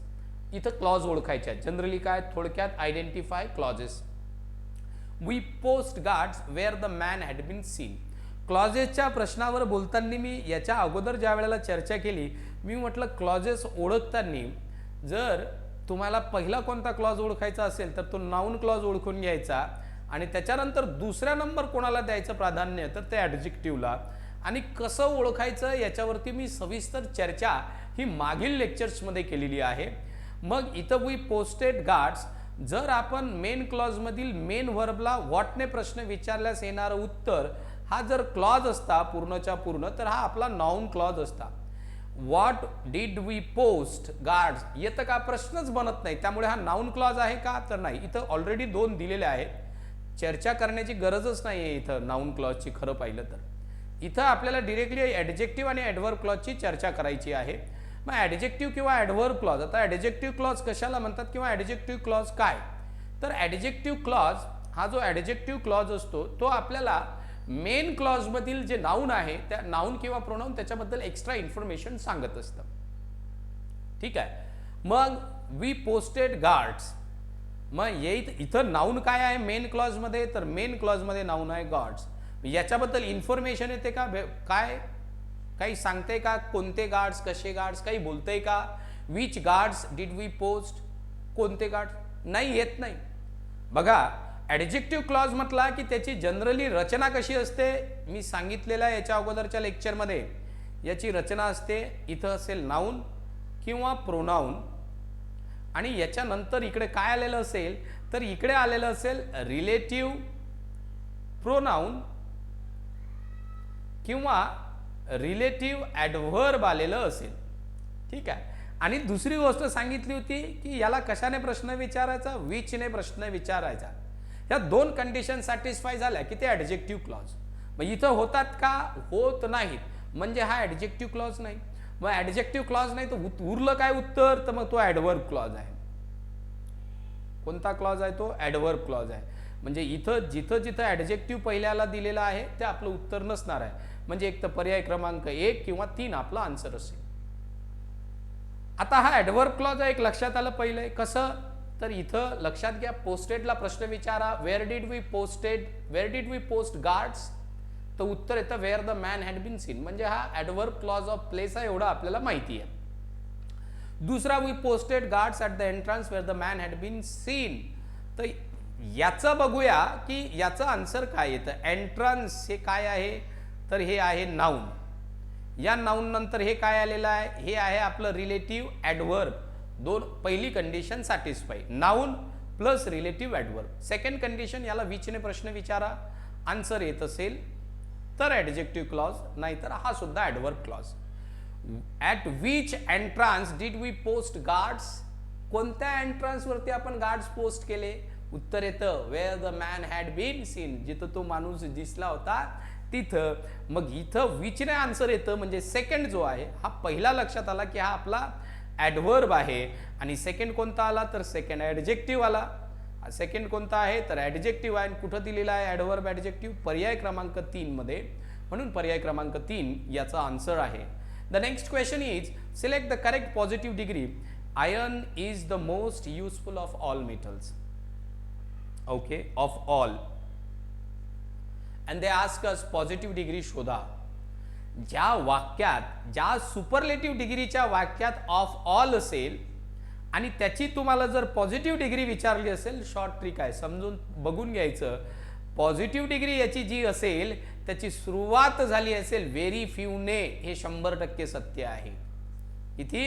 इथं क्लॉज ओळखायच्या. जनरली काय? थोडक्यात identify clauses. We post guards where the man had been seen. क्लॉजेसच्या प्रश्नावर बोलताना मी याच्या अगोदर ज्या वेळेला चर्चा केली, मी म्हटलं क्लॉजेस ओळखताना जर तुम्हाला पहिला कोणता क्लॉज ओळखायचा असेल तर तो नाउन क्लॉज ओळखून घ्यायचा आणि त्याच्यानंतर दुसरा नंबर कोणाला द्यायचं प्राधान्य तर ते ॲडजेक्टिव्हला. आणि कसं ओळखायचं याच्यावरती मी सविस्तर चर्चा ही मागील लेक्चर्समध्ये केलेली आहे. मग इथं वी पोस्टेड गार्ड्स, जर आपण मेन क्लॉजमधील मेन व्हर्बला व्हॉटने प्रश्न विचारल्यास येणारं उत्तर हा जर क्लॉज असता पूर्णच्या पूर्ण, तर हा आपला नाउन क्लॉज असता. What did we post guards येतं का? प्रश्नच बनत नाही. त्यामुळे हा नाउन क्लॉज आहे का? तर नाही. इथं ऑलरेडी 2 दिलेले आहेत, चर्चा करण्याची गरजच नाही आहे इथं नाउन क्लॉजची. खरं पाहिलं तर इथं आपल्याला डिरेक्टली ॲडजेक्टिव्ह आणि ॲडव्हर्ब क्लॉजची चर्चा करायची आहे. मग ॲडजेक्टिव्ह किंवा ॲडव्हर्ब क्लॉज, आता ॲडजेक्टिव्ह क्लॉज कशाला म्हणतात किंवा ॲडजेक्टिव्ह क्लॉज काय? तर ॲडजेक्टिव्ह क्लॉज हा जो ॲडजेक्टिव्ह क्लॉज असतो तो आपल्याला मेन क्लॉजमधील जे नाउन आहे त्या नाउन किंवा प्रोनाउन त्याच्याबद्दल एक्स्ट्रा इन्फॉर्मेशन सांगत असतं. ठीक आहे. मग वी पोस्टेड गार्ड्स, मग इथं नाऊन काय आहे मेन क्लॉज मध्ये, तर मेन क्लॉज मध्ये नाऊन आहे गार्ड्स. याच्याबद्दल इन्फॉर्मेशन येते का, काय काही सांगते का, कोणते गार्ड्स, कसे गार्ड्स, काही बोलतंय का. Which guards did we post, कोणते गार्ड्स, नाही येत नाही. बघा ॲडजेक्टिव्ह क्लॉज म्हटला की त्याची जनरली रचना कशी असते, मी सांगितलेलं आहे याच्या अगोदरच्या लेक्चरमध्ये. याची रचना असते, इथं असेल नाऊन किंवा प्रोनाऊन, आणि याच्यानंतर इकडे काय आलेलं असेल, तर इकडे आलेलं असेल रिलेटिव्ह प्रोनाऊन किंवा रिलेटिव्ह ॲडव्हर्ब आलेलं असेल. ठीक आहे. आणि दुसरी गोष्ट सांगितली होती की याला कशाने प्रश्न विचारायचा, विचने प्रश्न विचारायचा. या दोन कंडिशन सॅटिस्फाय झाल्या की ते ॲडजेक्टिव्ह क्लॉज. मग इथं होतात का, होत नाहीत, म्हणजे हा ॲडजेक्टिव्ह क्लॉज नाही. मग ॲडजेक्टिव्ह क्लॉज नाही तर उरलं काय उत्तर, तर मग तो ॲडव्हर्ब क्लॉज आहे. कोणता क्लॉज आहे तो, ॲडव्हर्ब क्लॉज आहे. म्हणजे इथं जिथं जिथं ॲडजेक्टिव्ह पहिल्याला दिलेला आहे ते आपलं उत्तर नसणार आहे. म्हणजे एक तर पर्याय क्रमांक 1 किंवा 3 आपला आन्सर असेल. आता हा ॲडव्हर्ब क्लॉज आहे, एक लक्षात आलं पहिलं कसं, तर इथं लक्षात घ्या, पोस्टेडला प्रश्न विचारा, where did we post guards, तर उत्तर येतं where the man had been seen. म्हणजे हा ॲडव्हर्ब क्लॉज ऑफ प्लेस आहे, एवढं आपल्याला माहिती आहे. दुसरा, we posted guards at the entrance where the man had been seen. तर याचं बघूया की याचं आन्सर काय येतं. एंट्रन्स हे काय आहे, तर हे आहे नाऊन. या नाऊन नंतर हे काय आलेलं आहे, हे आहे आपलं रिलेटिव्ह ॲडव्हर्ब. पहिली condition satisfy, noun plus relative adverb. Second condition, याला विचने प्रश्न विचारा, आन्सर येत असेल तर ॲडजेक्टिव्ह क्लॉज, नाहीतर हा सुद्धा adverb clause. At which entrance did we post guards, कोणत्या एंट्रन्स वरती आपण गार्ड्स पोस्ट केले, उत्तर येतं where the man had been seen, जिथं तो माणूस दिसला होता तिथं. मग इथं विचने आन्सर येतं, म्हणजे सेकंड जो आहे हा पहिला लक्षात आला की हा आपला ॲडव्हर्ब आहे. आणि सेकंड कोणता आला, तर सेकंड ॲडजेक्टिव्ह आला. सेकंड कोणता आहे, तर ॲडजेक्टिव्ह आहे. कुठं दिलेला आहे ॲडव्हर्ब ॲडजेक्टिव्ह, पर्याय क्रमांक 3 मध्ये, म्हणून पर्याय क्रमांक 3 याचा आन्सर आहे. The next question is select the correct positive degree. Iron is the most useful of all metals. Okay, of all. And they ask us positive degree शोधा. ज्या वाक्यात, ज्या सुपरलेटिव्ह डिग्रीच्या वाक्यात ऑफ ऑल असेल आणि त्याची तुम्हाला जर पॉझिटिव्ह डिग्री विचारली असेल, शॉर्ट ट्रिक आहे, समजून बघून घ्यायचं. पॉझिटिव्ह डिग्री याची जी असेल त्याची सुरुवात झाली असेल व्हेरी फ्यूने, हे 100% सत्य आहे. किती,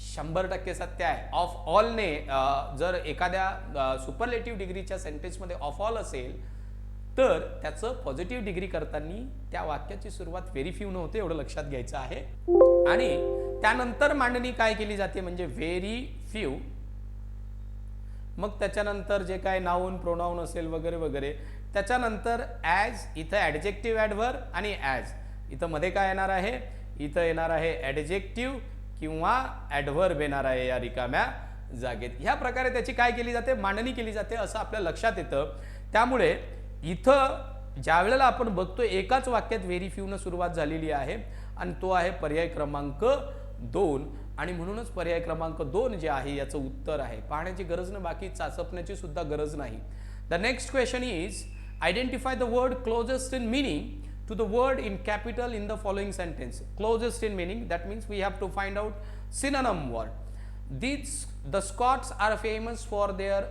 100% सत्य आहे. ऑफ ऑलने जर एखाद्या सुपरलेटिव्ह डिग्रीच्या सेंटेन्समध्ये ऑफ ऑल असेल तर त्याचं पॉझिटिव्ह डिग्री करताना त्या वाक्याची सुरुवात व्हेरी फ्यू न होते, एवढं लक्षात घ्यायचं आहे. आणि त्यानंतर मांडणी काय केली जाते, म्हणजे व्हेरी फ्यू. मग त्याच्यानंतर जे काय नाऊन प्रोनाऊन असेल वगैरे वगैरे, त्याच्यानंतर ॲज, इथं ॲडजेक्टिव्ह ॲडव्हर्ब, आणि ॲज इथं मध्ये काय येणार आहे, इथं येणार आहे ॲडजेक्टिव्ह किंवा ॲडव्हर्ब येणार आहे या रिकाम्या जागेत. ह्या प्रकारे त्याची काय केली जाते, मांडणी केली जाते, असं आपल्या लक्षात येतं. त्यामुळे इथं ज्या वेळेला आपण बघतो एकाच वाक्यात व्हेरी फ्यू न सुरुवात झालेली आहे आणि तो आहे पर्याय क्रमांक 2. आणि म्हणूनच पर्याय क्रमांक 2 जे आहे याचं उत्तर आहे. पाहण्याची गरज नाही, बाकी चाचपण्याची सुद्धा गरज नाही. The next question is identify the word closest in meaning to the word in capital in the following sentence. Closest in meaning, that means we have to find out synonym word. The Scots are famous for their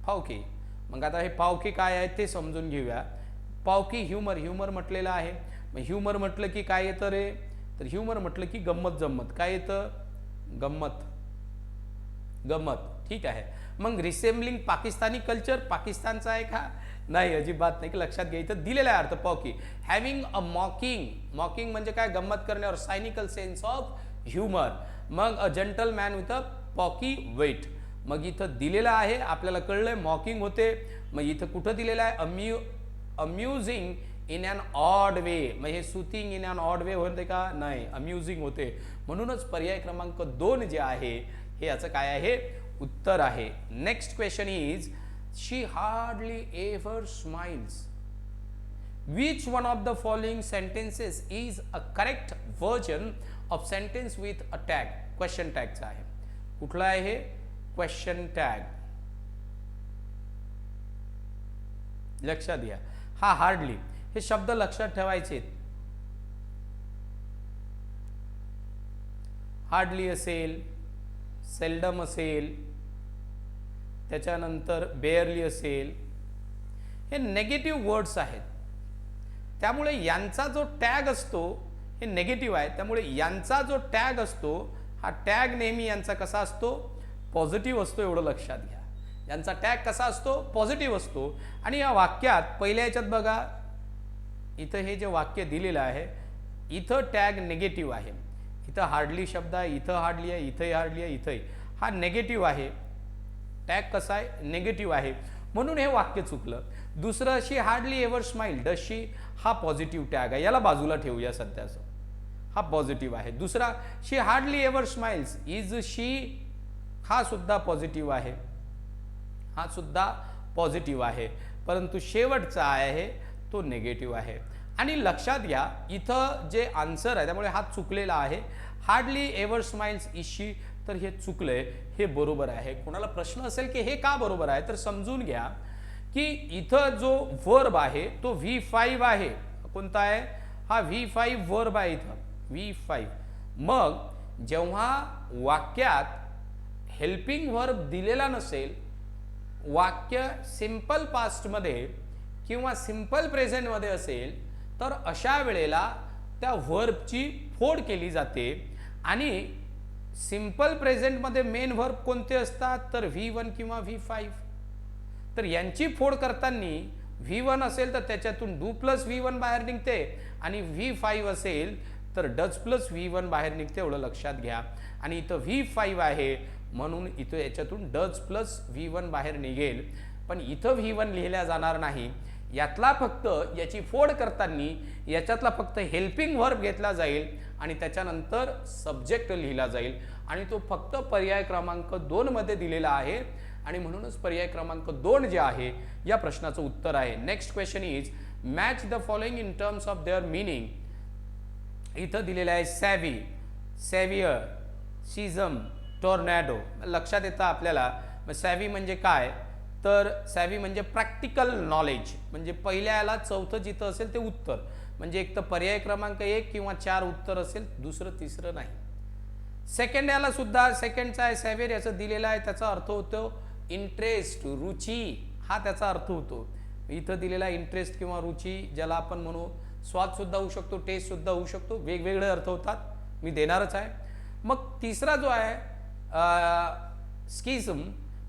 फावकी. मग आता हे पावकी काय आहे ते समजून घेऊया. पावकी humour, humour म्हटलेलं आहे. मग ह्युमर म्हटलं की काय येतं रे, तर ह्युमर म्हटलं की गंमत जम्मत. काय येतं, गंमत गंमत. ठीक आहे. मग रिसेम्बलिंग पाकिस्तानी कल्चर, पाकिस्तानचा आहे का, नाही, अजिबात नाही. की लक्षात घ्यायचं दिलेला आहे अर्थ पावकी. हॅव्हिंग अ मॉकिंग, मॉकिंग म्हणजे काय, गंमत करण्यावर, सायनिकल सेन्स ऑफ ह्युमर. मग अ जेंटलमॅन विथ अ पॉकी वेट. मग इथं दिलेलं आहे, आपल्याला कळलंय मॉकिंग होते. मग इथं कुठं दिलेलं आहे, अम्युजिंग इन अन ऑड वे. मग हे सुथिंग इन अन ऑड वे होते का, नाही, अम्युजिंग होते. म्हणूनच पर्याय क्रमांक 2 जे आहे हे याचं काय आहे, उत्तर आहे. Next question is she hardly ever smiles. Which one of the following sentences is a correct version of sentence with a tag? Question टॅगचा आहे. कुठला आहे हे? Question tag. लक्षात घ्या. हा हार्डली हे शब्द लक्षात ठेवायचे. हार्डली असेल, सेल्डम असेल, त्याच्यानंतर बेअरली असेल, हे नेगेटिव्ह वर्ड्स आहेत. त्यामुळे यांचा जो टॅग असतो हे नेगेटिव्ह आहे. त्यामुळे यांचा जो टॅग असतो हा टॅग नेहमी यांचा कसा असतो? पॉझिटिव्ह असतो. एवढं लक्षात घ्या. यांचा टॅग कसा असतो? पॉझिटिव्ह असतो. आणि या वाक्यात पहिल्या याच्यात बघा, इथं हे जे वाक्य दिलेलं आहे इथं टॅग निगेटिव्ह आहे. इथं हार्डली शब्द आहे, इथं हार्डली आहे, इथंही हार्डली आहे, इथंही. हा नेगेटिव्ह आहे. टॅग कसा आहे? निगेटिव्ह आहे. म्हणून हे वाक्य चुकलं. दुसरं, शी हार्डली एव्हर स्माइल, डज शी, हा पॉझिटिव्ह टॅग आहे. याला बाजूला ठेवूया सध्याचं. हा पॉझिटिव्ह आहे. दुसरा, शी हार्डली एव्हर स्माइल्स, इज शी, हा सुद्धा पॉझिटिव्ह आहे. हा सुद्धा पॉझिटिव्ह आहे. परंतु शेवटचा आहे तो नेगेटिव्ह आहे. आणि लक्षात घ्या इथं जे आन्सर आहे त्यामुळे हा चुकलेला आहे. हार्डली एव्हर स्माइल्स इज शी, तर हे चुकलंय, हे बरोबर आहे. कोणाला प्रश्न असेल की हे का बरोबर आहे, तर समजून घ्या की इथं जो वर्ब आहे तो V5 आहे. कोणता आहे? हा V5 वर्ब आहे इथं, V5. मग जेव्हा वाक्यात हेल्पिंग वर्ब दिलेला नसेल, वाक्य सिंपल पास्टमध्ये किंवा सिंपल प्रेझेंटमध्ये असेल, तर अशा वेळेला त्या व्हर्बची फोड केली जाते. आणि सिंपल प्रेझेंटमध्ये मेन व्हर्ब कोणते असतात, तर V1 किंवा V5. तर यांची फोड करताना V1 असेल तर त्याच्यातून डू प्लस V1 बाहेर निघते, आणि V5 असेल तर डज प्लस V1 बाहेर निघते. एवढं लक्षात घ्या. आणि इथं V5 आहे म्हणून इथं याच्यातून डज प्लस V1 बाहेर निघेल. पण इथं V1 लिहिल्या जाणार नाही. यातला फक्त याची फोड करताना याच्यातला फक्त हेल्पिंग व्हर्ब घेतला जाईल आणि त्याच्यानंतर सब्जेक्ट लिहिला जाईल. आणि तो फक्त पर्याय क्रमांक 2 मध्ये दिलेला आहे. आणि म्हणूनच पर्याय क्रमांक 2 जे आहे या प्रश्नाचं उत्तर आहे. Next question is match the following in terms of their meaning. इथं दिलेलं आहे सॅव्ही, सॅव्हियर, सिझम, टॉर्नॅडो. लक्षात येतं आपल्याला सॅव्ही म्हणजे काय, तर सॅव्ही म्हणजे प्रॅक्टिकल नॉलेज. म्हणजे पहिल्या याला चौथं जिथं असेल ते उत्तर, म्हणजे एक तर पर्याय क्रमांक 1 किंवा 4 उत्तर असेल, दुसरं तिसरं नाही. सेकंड याला सुद्धा सेकंडचा आहे सॅव्हियर, याचं दिलेला आहे, त्याचा अर्थ होतो इंटरेस्ट, रुची, हा त्याचा अर्थ होतो. इथं दिलेला इंटरेस्ट किंवा रुची, ज्याला आपण म्हणू स्वाद सुद्धा होऊ शकतो, टेस्ट सुद्धा होऊ शकतो, वेगवेगळे अर्थ होतात, मी देणारच आहे. मग तिसरा जो आहे स्किझम,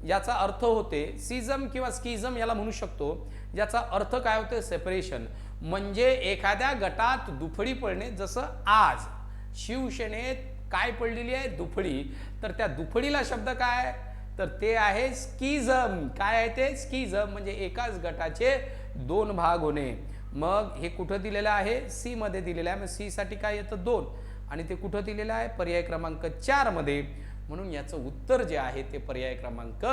याचा अर्थ होते सिझम किंवा स्किझम याला म्हणू शकतो, ज्याचा अर्थ काय होते सेपरेशन. म्हणजे एखाद्या गटात दुफडी पडणे. जसं आज शिवसेनेत काय पडलेली आहे, दुफडी, तर त्या दुफडीला शब्द काय, तर ते आहे स्किझम. काय आहे ते? स्किझम. म्हणजे एकाच गटाचे 2 भाग होणे. मग हे कुठं दिलेलं आहे? सी मध्ये दिलेलं आहे. मग सी साठी काय येतं? 2. आणि ते कुठं दिलेलं आहे? पर्याय क्रमांक 4 मध्ये. म्हणून याचं उत्तर जे आहे ते पर्याय क्रमांक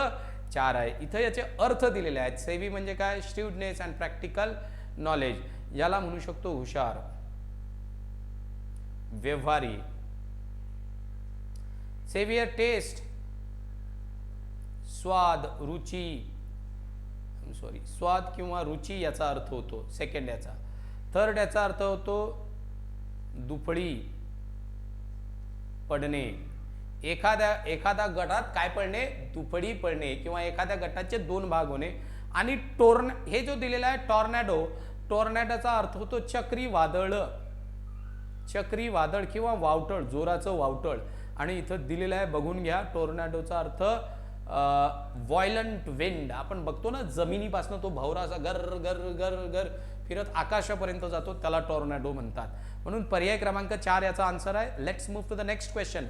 4 आहे. इथं याचे अर्थ दिलेले आहेत. सेवी म्हणजे काय? स्ट्यूडनेस अँड प्रॅक्टिकल नॉलेज. याला म्हणू शकतो हुशार, व्यवहारी. सेवियर टेस्ट, स्वाद, रुची, सॉरी स्वाद किंवा रुची याचा अर्थ होतो सेकंड याचा. थर्ड याचा अर्थ होतो दुफडी, पडणे. एखाद्या गटात काय पडणे? दुफडी पडणे किंवा एखाद्या गटाचे 2 भाग होणे. आणि हे जो दिलेला आहे टॉर्नॅडो, टॉर्नॅडोचा अर्थ होतो चक्रीवादळ, चक्रीवादळ किंवा वावटळ, जोराचं वावटळ. आणि इथं दिलेलं आहे बघून घ्या, टॉर्नॅडोचा अर्थ व्हायलंट विंड. आपण बघतो ना जमिनीपासून तो भवरा असा गर गर गर गर फिरत आकाशापर्यंत जातो, त्याला टॉर्नॅडो म्हणतात. म्हणून पर्याय क्रमांक 4 याचा आन्सर आहे. Let's move to the next question.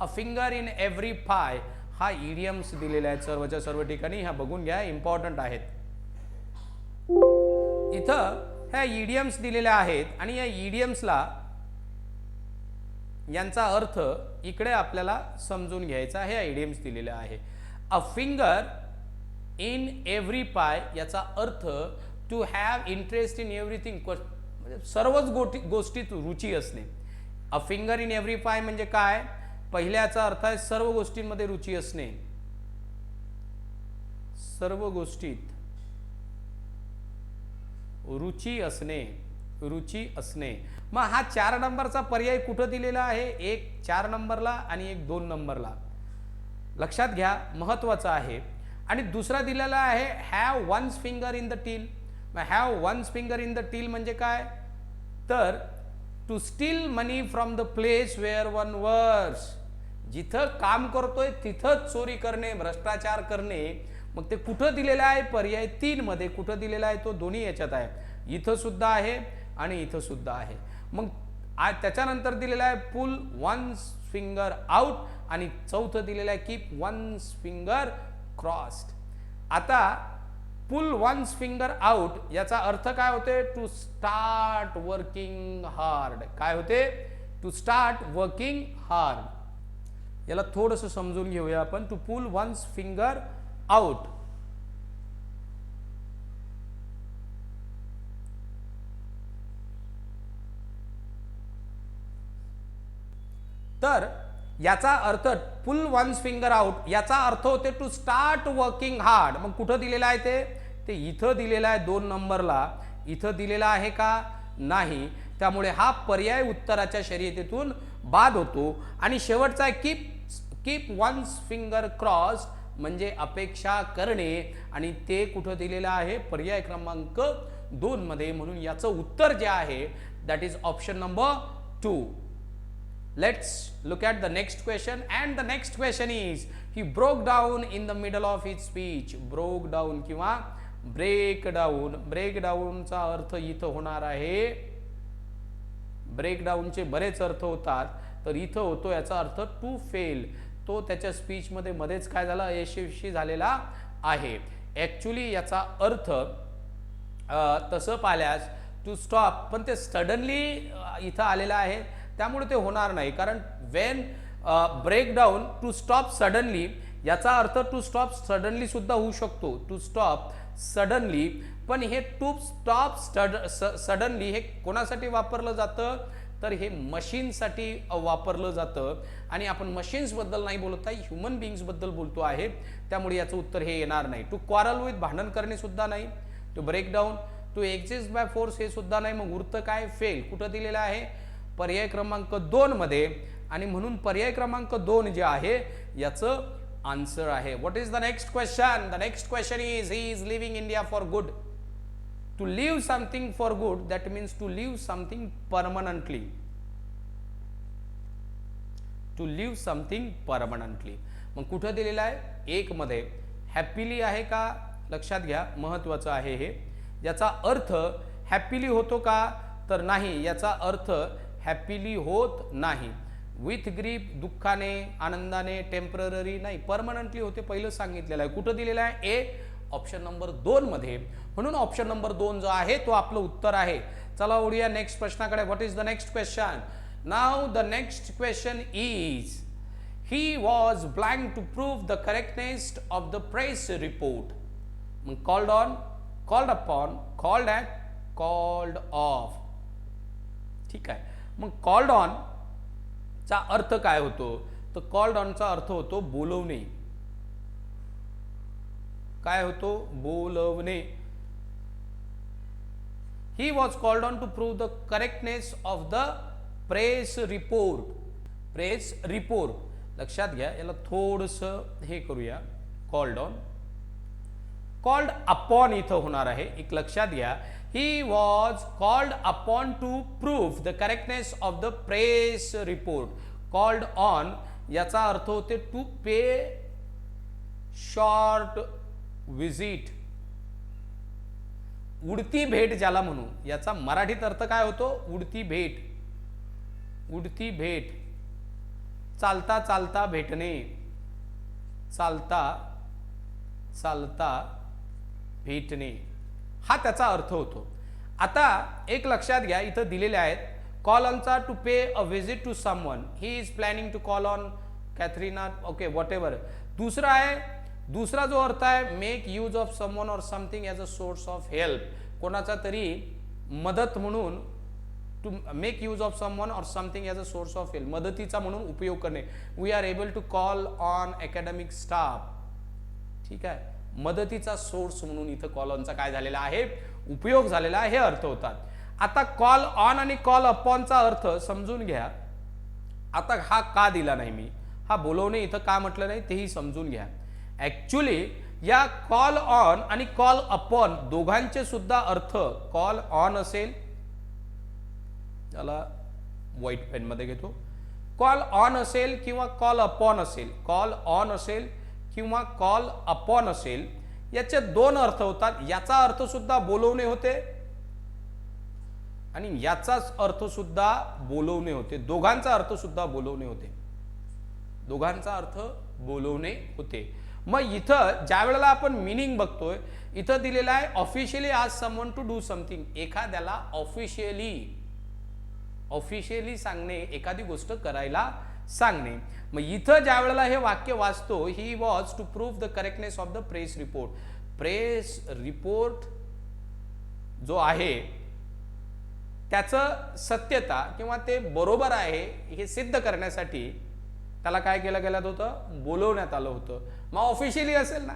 A finger in every pie, हा इडियम्स दिलेला आहे सर्वच्या सर्व ठिकाणी. ह्या बघून घ्या, इम्पॉर्टंट आहेत. इथं ह्या इडियम्स दिलेल्या आहेत आणि या इडियम्सला यांचा अर्थ इकडे आपल्याला समजून घ्यायचा आहे. इडियम्स दिलेले आहे. अ फिंगर इन एव्हरी पाय याचा अर्थ to have interest in everything, म्हणजे सर्वच गोष्टीत रुची असणे. अ फिंगर इन एव्हरी पाय म्हणजे काय, पहिल्याचा अर्थ आहे सर्व गोष्टींमध्ये रुची असणे, सर्व गोष्टीत रुची असणे, रुची असणे. मग हा 4 नंबरचा पर्याय कुठं दिलेला आहे? एक 4 नंबरला आणि एक 2 नंबरला. लक्षात घ्या, महत्वाचं आहे. आणि दुसरा दिलेला आहे have one's finger in the till. Have one's finger in the till म्हणजे काय? तर to steal money from the place where one works. जिथं काम करतोय तिथंच चोरी करणे, भ्रष्टाचार करणे. मग ते कुठं दिलेलं आहे? पर्याय 3 मध्ये. कुठं दिलेला आहे तो? दोन्ही याच्यात आहे. इथं सुद्धा आहे आणि इथं सुद्धा आहे. मग त्याच्यानंतर दिलेला आहे पुल वन्स फिंगर आउट आणि चौथं दिलेलं आहे कीप वन्स फिंगर क्रॉस्ड. आता पुल वन्स फिंगर आउट याचा अर्थ काय होते? To start working hard. काय होते? To start working hard. याला थोडंसं समजून घेऊया आपण. To pull one's finger out. तर याचा अर्थ पुल वन्स फिंगर आउट याचा अर्थ होते टू स्टार्ट वर्किंग हार्ड. मग कुठं दिलेलं आहे ते? इथं दिलेलं आहे 2 नंबरला. इथं दिलेला आहे का? नाही. त्यामुळे हा पर्याय उत्तराच्या शर्यतीतून बाद होतो. आणि शेवटचा आहे कीप वन्स फिंगर क्रॉस म्हणजे अपेक्षा करणे आणि ते कुठं दिलेलं आहे? पर्याय क्रमांक 2 मध्ये. म्हणून याचं उत्तर जे आहे that is option number 2. Let's look at the next question, and the next question is he broke down in the middle of his speech. Broke down किंवा break down. break down चा अर्थ इथं होणार आहे. break down चे बरेच अर्थ होतात, तर इथं होतो याचा अर्थ to fail. तो त्याच्या स्पीच मध्ये मध्येच काय झाला? यशस्वी झालेला आहे. ऍक्च्युली याचा अर्थ तसं पाहिल्यास टू स्टॉप, पण ते सडनली इथं आलेलं आहे त्यामुळे ते होणार नाही. कारण when break down to stop suddenly याचा अर्थ टू स्टॉप सडनली सुद्धा होऊ शकतो. To stop suddenly. पण हे टू स्टॉप सडनली हे कोणासाठी वापरलं जातं? तर हे मशीनसाठी वापरलं जातं. आणि आपण मशीन्स बद्दल नाही बोलत आहे, ह्युमन बिंग्स बद्दल बोलतो आहे. त्यामुळे याचं उत्तर हे येणार नाही. टू क्वारल विथ भांडण करणे सुद्धा नाही. To break down, to exist by force हे सुद्धा नाही. मग उरतं काय? फेल. कुठं दिलेलं आहे? पर्याय क्रमांक 2 मध्ये. आणि म्हणून पर्याय क्रमांक 2 जे आहे याचं आन्सर आहे. What is the next question? The next question is he is leaving India for good. To leave something for good that means to leave something permanently. To leave something permanently. मग कुठं दिलेलं आहे? 1 मध्ये. Happily आहे का? लक्षात घ्या, महत्वाचं आहे हे. याचा अर्थ हॅपीली होतो का? तर नाही. याचा अर्थ हॅपीली होत नाही. विथ ग्रीफ दुःखाने, आनंदाने, टेम्पररी नाही, परमनंटली होते. पहिलं सांगितलेलं आहे. कुठं दिलेलं आहे? ए ऑप्शन नंबर 2 मध्ये. म्हणून ऑप्शन नंबर 2 जो आहे तो आपलं उत्तर आहे. चला ओढूया नेक्स्ट प्रश्नाकडे. What is the next question? Now the next question is he was blank to prove the correctness of the press report. मग called on, called upon, called at, called off. ठीक आहे. मग कॉल्ड ऑन चा अर्थ काय होतो? तर called on चा अर्थ होतो बोलवणे. काय होतो? बोलवणे. He was called on to prove the correctness of the press report. Press report. लक्षात घ्या, याला थोडंसं हे करूया. कॉल्ड ऑन, कॉल्ड अपॉन इथं होणार आहे. एक लक्षात घ्या. He was called upon to prove the correctness of the press report. Called on याचा अर्थ होते to pay short visit. उडती भेट ज्याला म्हणू. याचा मराठीत अर्थ काय होतो? उडती भेट. उडती भेट. चालता चालता भेटणे. चालता चालता भेटणे हा त्याचा अर्थ होतो. आता एक लक्षात घ्या, इथं दिलेले आहेत कॉल ऑनचा to pay a visit to someone. He is planning to call on Katherina. Okay, whatever. दुसरा आहे, दुसरा जो अर्थ आहे make use of someone or something as a source of help. कोणाचा तरी मदत म्हणून to make use of someone or something as a source of help, मदतीचा म्हणून उपयोग करणे. We are able to call on academic staff. ठीक आहे, मदतीचा सोर्स म्हणून इथं कॉल ऑनचा काय झालेला आहे, उपयोग झालेला आहे, हे अर्थ होतात. आता कॉल ऑन आणि कॉल अपॉनचा अर्थ समजून घ्या. आता हा का दिला नाही मी, हा बोलवणे इथं का म्हटलं नाही तेही समजून घ्या. ऍक्च्युली या कॉल ऑन आणि कॉल अपॉन दोघांचे सुद्धा अर्थ कॉल ऑन असेल, त्याला व्हाईट पेन मध्ये घेतो, कॉल ऑन असेल किंवा कॉल अपॉन असेल, कॉल ऑन असेल किंवा कॉल अपॉन असेल, याचे दोन अर्थ होतात. याचा अर्थ सुद्धा बोलवणे होते आणि याचाच अर्थ सुद्धा बोलवणे होते. दोघांचा अर्थ सुद्धा बोलवणे होते, दोघांचा अर्थ बोलवणे होते. मग इथं ज्या वेळेला आपण मीनिंग बघतोय, इथं दिलेला आहे ऑफिशियली आज समवन टू डू समथिंग, एखाद्याला ऑफिशियली सांगणे, एखादी गोष्ट करायला सांगणे. मग इथं ज्या वेळेला हे वाक्य वाचतो, he was to prove the correctness of the press report. Press report जो आहे त्याचं सत्यता किंवा ते बरोबर आहे हे सिद्ध करण्यासाठी त्याला काय केलं गेलं होतं, बोलवण्यात आलं होतं. मग ऑफिशियली असेल ना,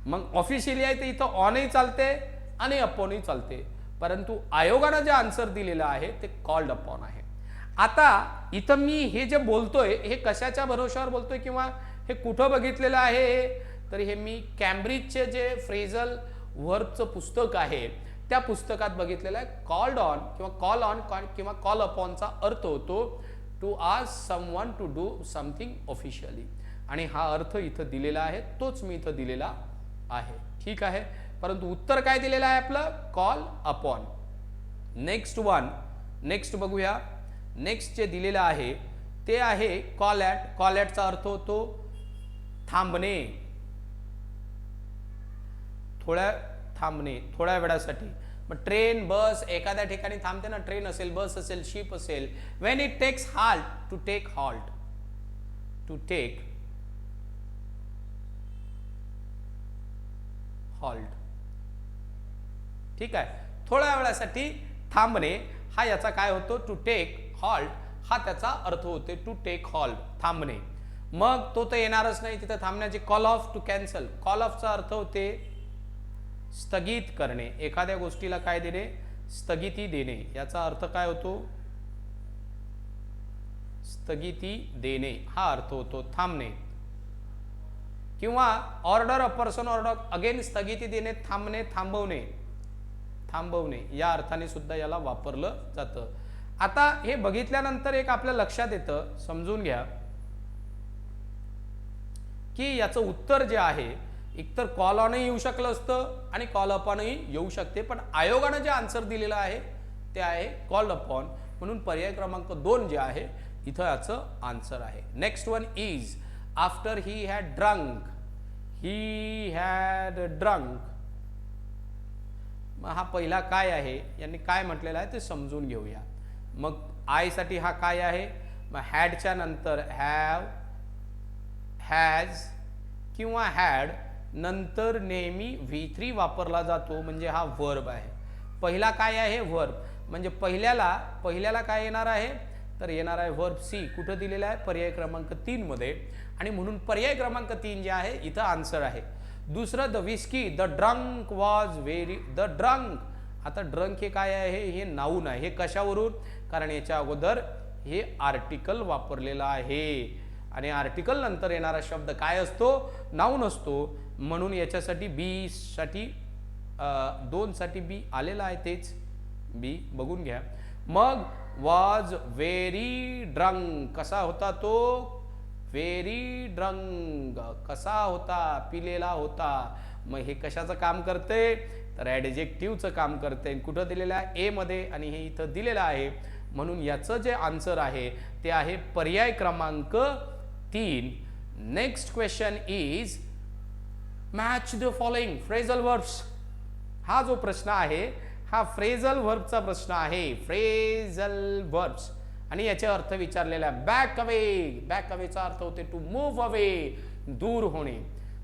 मग ऑफिशियली आहे ते इथं ऑनही चालते आणि अपॉनही चालते, परंतु आयोगानं जे आन्सर दिलेलं आहे ते कॉल्ड अपॉन आहे. आता इथं मी हे जे बोलतोय हे कशाच्या भरोशावर बोलतोय किंवा हे कुठं बघितलेलं आहे, तर हे मी कॅम्ब्रिजचे जे फ्रेझल वर्बचं पुस्तक आहे त्या पुस्तकात बघितलेलं आहे. कॉल्ड ऑन किंवा कॉल ऑन किंवा कॉल अपॉनचा अर्थ होतो to ask someone to do something officially, आणि हा अर्थ इथं दिलेला आहे, तोच मी इथं दिलेला आहे. ठीक आहे, परंतु उत्तर काय दिलेलं आहे आपलं, कॉल अपॉन. नेक्स्ट बघूया. नेक्स्ट जे दिलेलं आहे ते आहे कॉल ॲट. कॉल ॲटचा अर्थ होतो थांबणे, थोड्या वेळासाठी. मग ट्रेन, बस एखाद्या ठिकाणी थांबते ना, ट्रेन असेल, बस असेल, शिप असेल. When it takes halt, to take halt, to take halt. ठीक आहे, थोड्या वेळासाठी थांबणे हा याचा काय होतो, टू टेक हॉल्ट हा त्याचा अर्थ होते, टू टेक हॉल्ट, थांबणे. मग तो तर येणारच नाही तिथे थांबण्याची. Call off, to cancel. Call ऑफचा अर्थ होते स्थगित करणे, एखाद्या गोष्टीला काय देणे, स्थगिती देणे. याचा अर्थ काय होतो, स्थगिती देणे हा अर्थ होतो थांबणे. किंवा order a person order, again स्थगिती देणे, थांबणे, थांबवणे या अर्थाने सुद्धा याला वापरलं जातं. आता हे बघितल्यानंतर एक आपल्या लक्षात येतं, समजून घ्या की याचं उत्तर जे आहे एकतर कॉल ऑनही येऊ शकलं असतं आणि कॉल अपॉनही येऊ शकते, पण आयोगानं जे आन्सर दिलेलं आहे ते आहे कॉल्ड अपॉन, म्हणून पर्याय क्रमांक 2 जे आहे इथं याचं आन्सर आहे. Next one is after he had drunk. मग हा पहिला काय आहे, यांनी काय म्हटलेलं आहे ते समजून घेऊया. मग आय साठी हा काय आहे, मग हॅडच्या नंतर हॅव, हॅज किंवा हॅड नंतर नेहमी V3 वापरला जातो, म्हणजे हा वर्ब आहे. पहिला काय आहे, वर्ब, म्हणजे पहिल्याला काय येणार आहे, तर येणार आहे वर्ब सी. कुठं दिलेला आहे, पर्याय क्रमांक 3 मध्ये, आणि म्हणून पर्याय क्रमांक 3 जे आहे इथं आन्सर आहे. दुसरं the whisky, the drunk was very, the drunk. आता ड्रंक हे काय आहे, हे नाऊन आहे. हे कशावरून, कारण याच्या अगोदर हे आर्टिकल वापरलेलं आहे आणि आर्टिकल नंतर येणारा शब्द काय असतो, नाऊन असतो, म्हणून याच्यासाठी बी साठी 2 साठी बी आलेला आहे, तेच बी बघून घ्या. मग वॉज व्हेरी ड्रंक, कसा होता तो, व्हेरी ड्रंक, कसा होता, पिलेला होता. मग हे कशाचं काम करते, तर ॲडजेक्टिव्हचं काम करते. कुठं दिलेलं आहे, ए मध्ये, आणि हे इथं दिलेलं आहे, म्हणून याचं जे आन्सर आहे ते आहे पर्याय क्रमांक 3. Next question is match the following phrasal verbs. हा जो प्रश्न आहे हा फ्रेझल वर्बचा प्रश्न आहे, फ्रेझल वर्ब्स, आणि याचे अर्थ विचारलेला आहे. बॅक अवे, बॅक अवेचा अर्थ होते टू मूव्ह अवे, दूर होणे.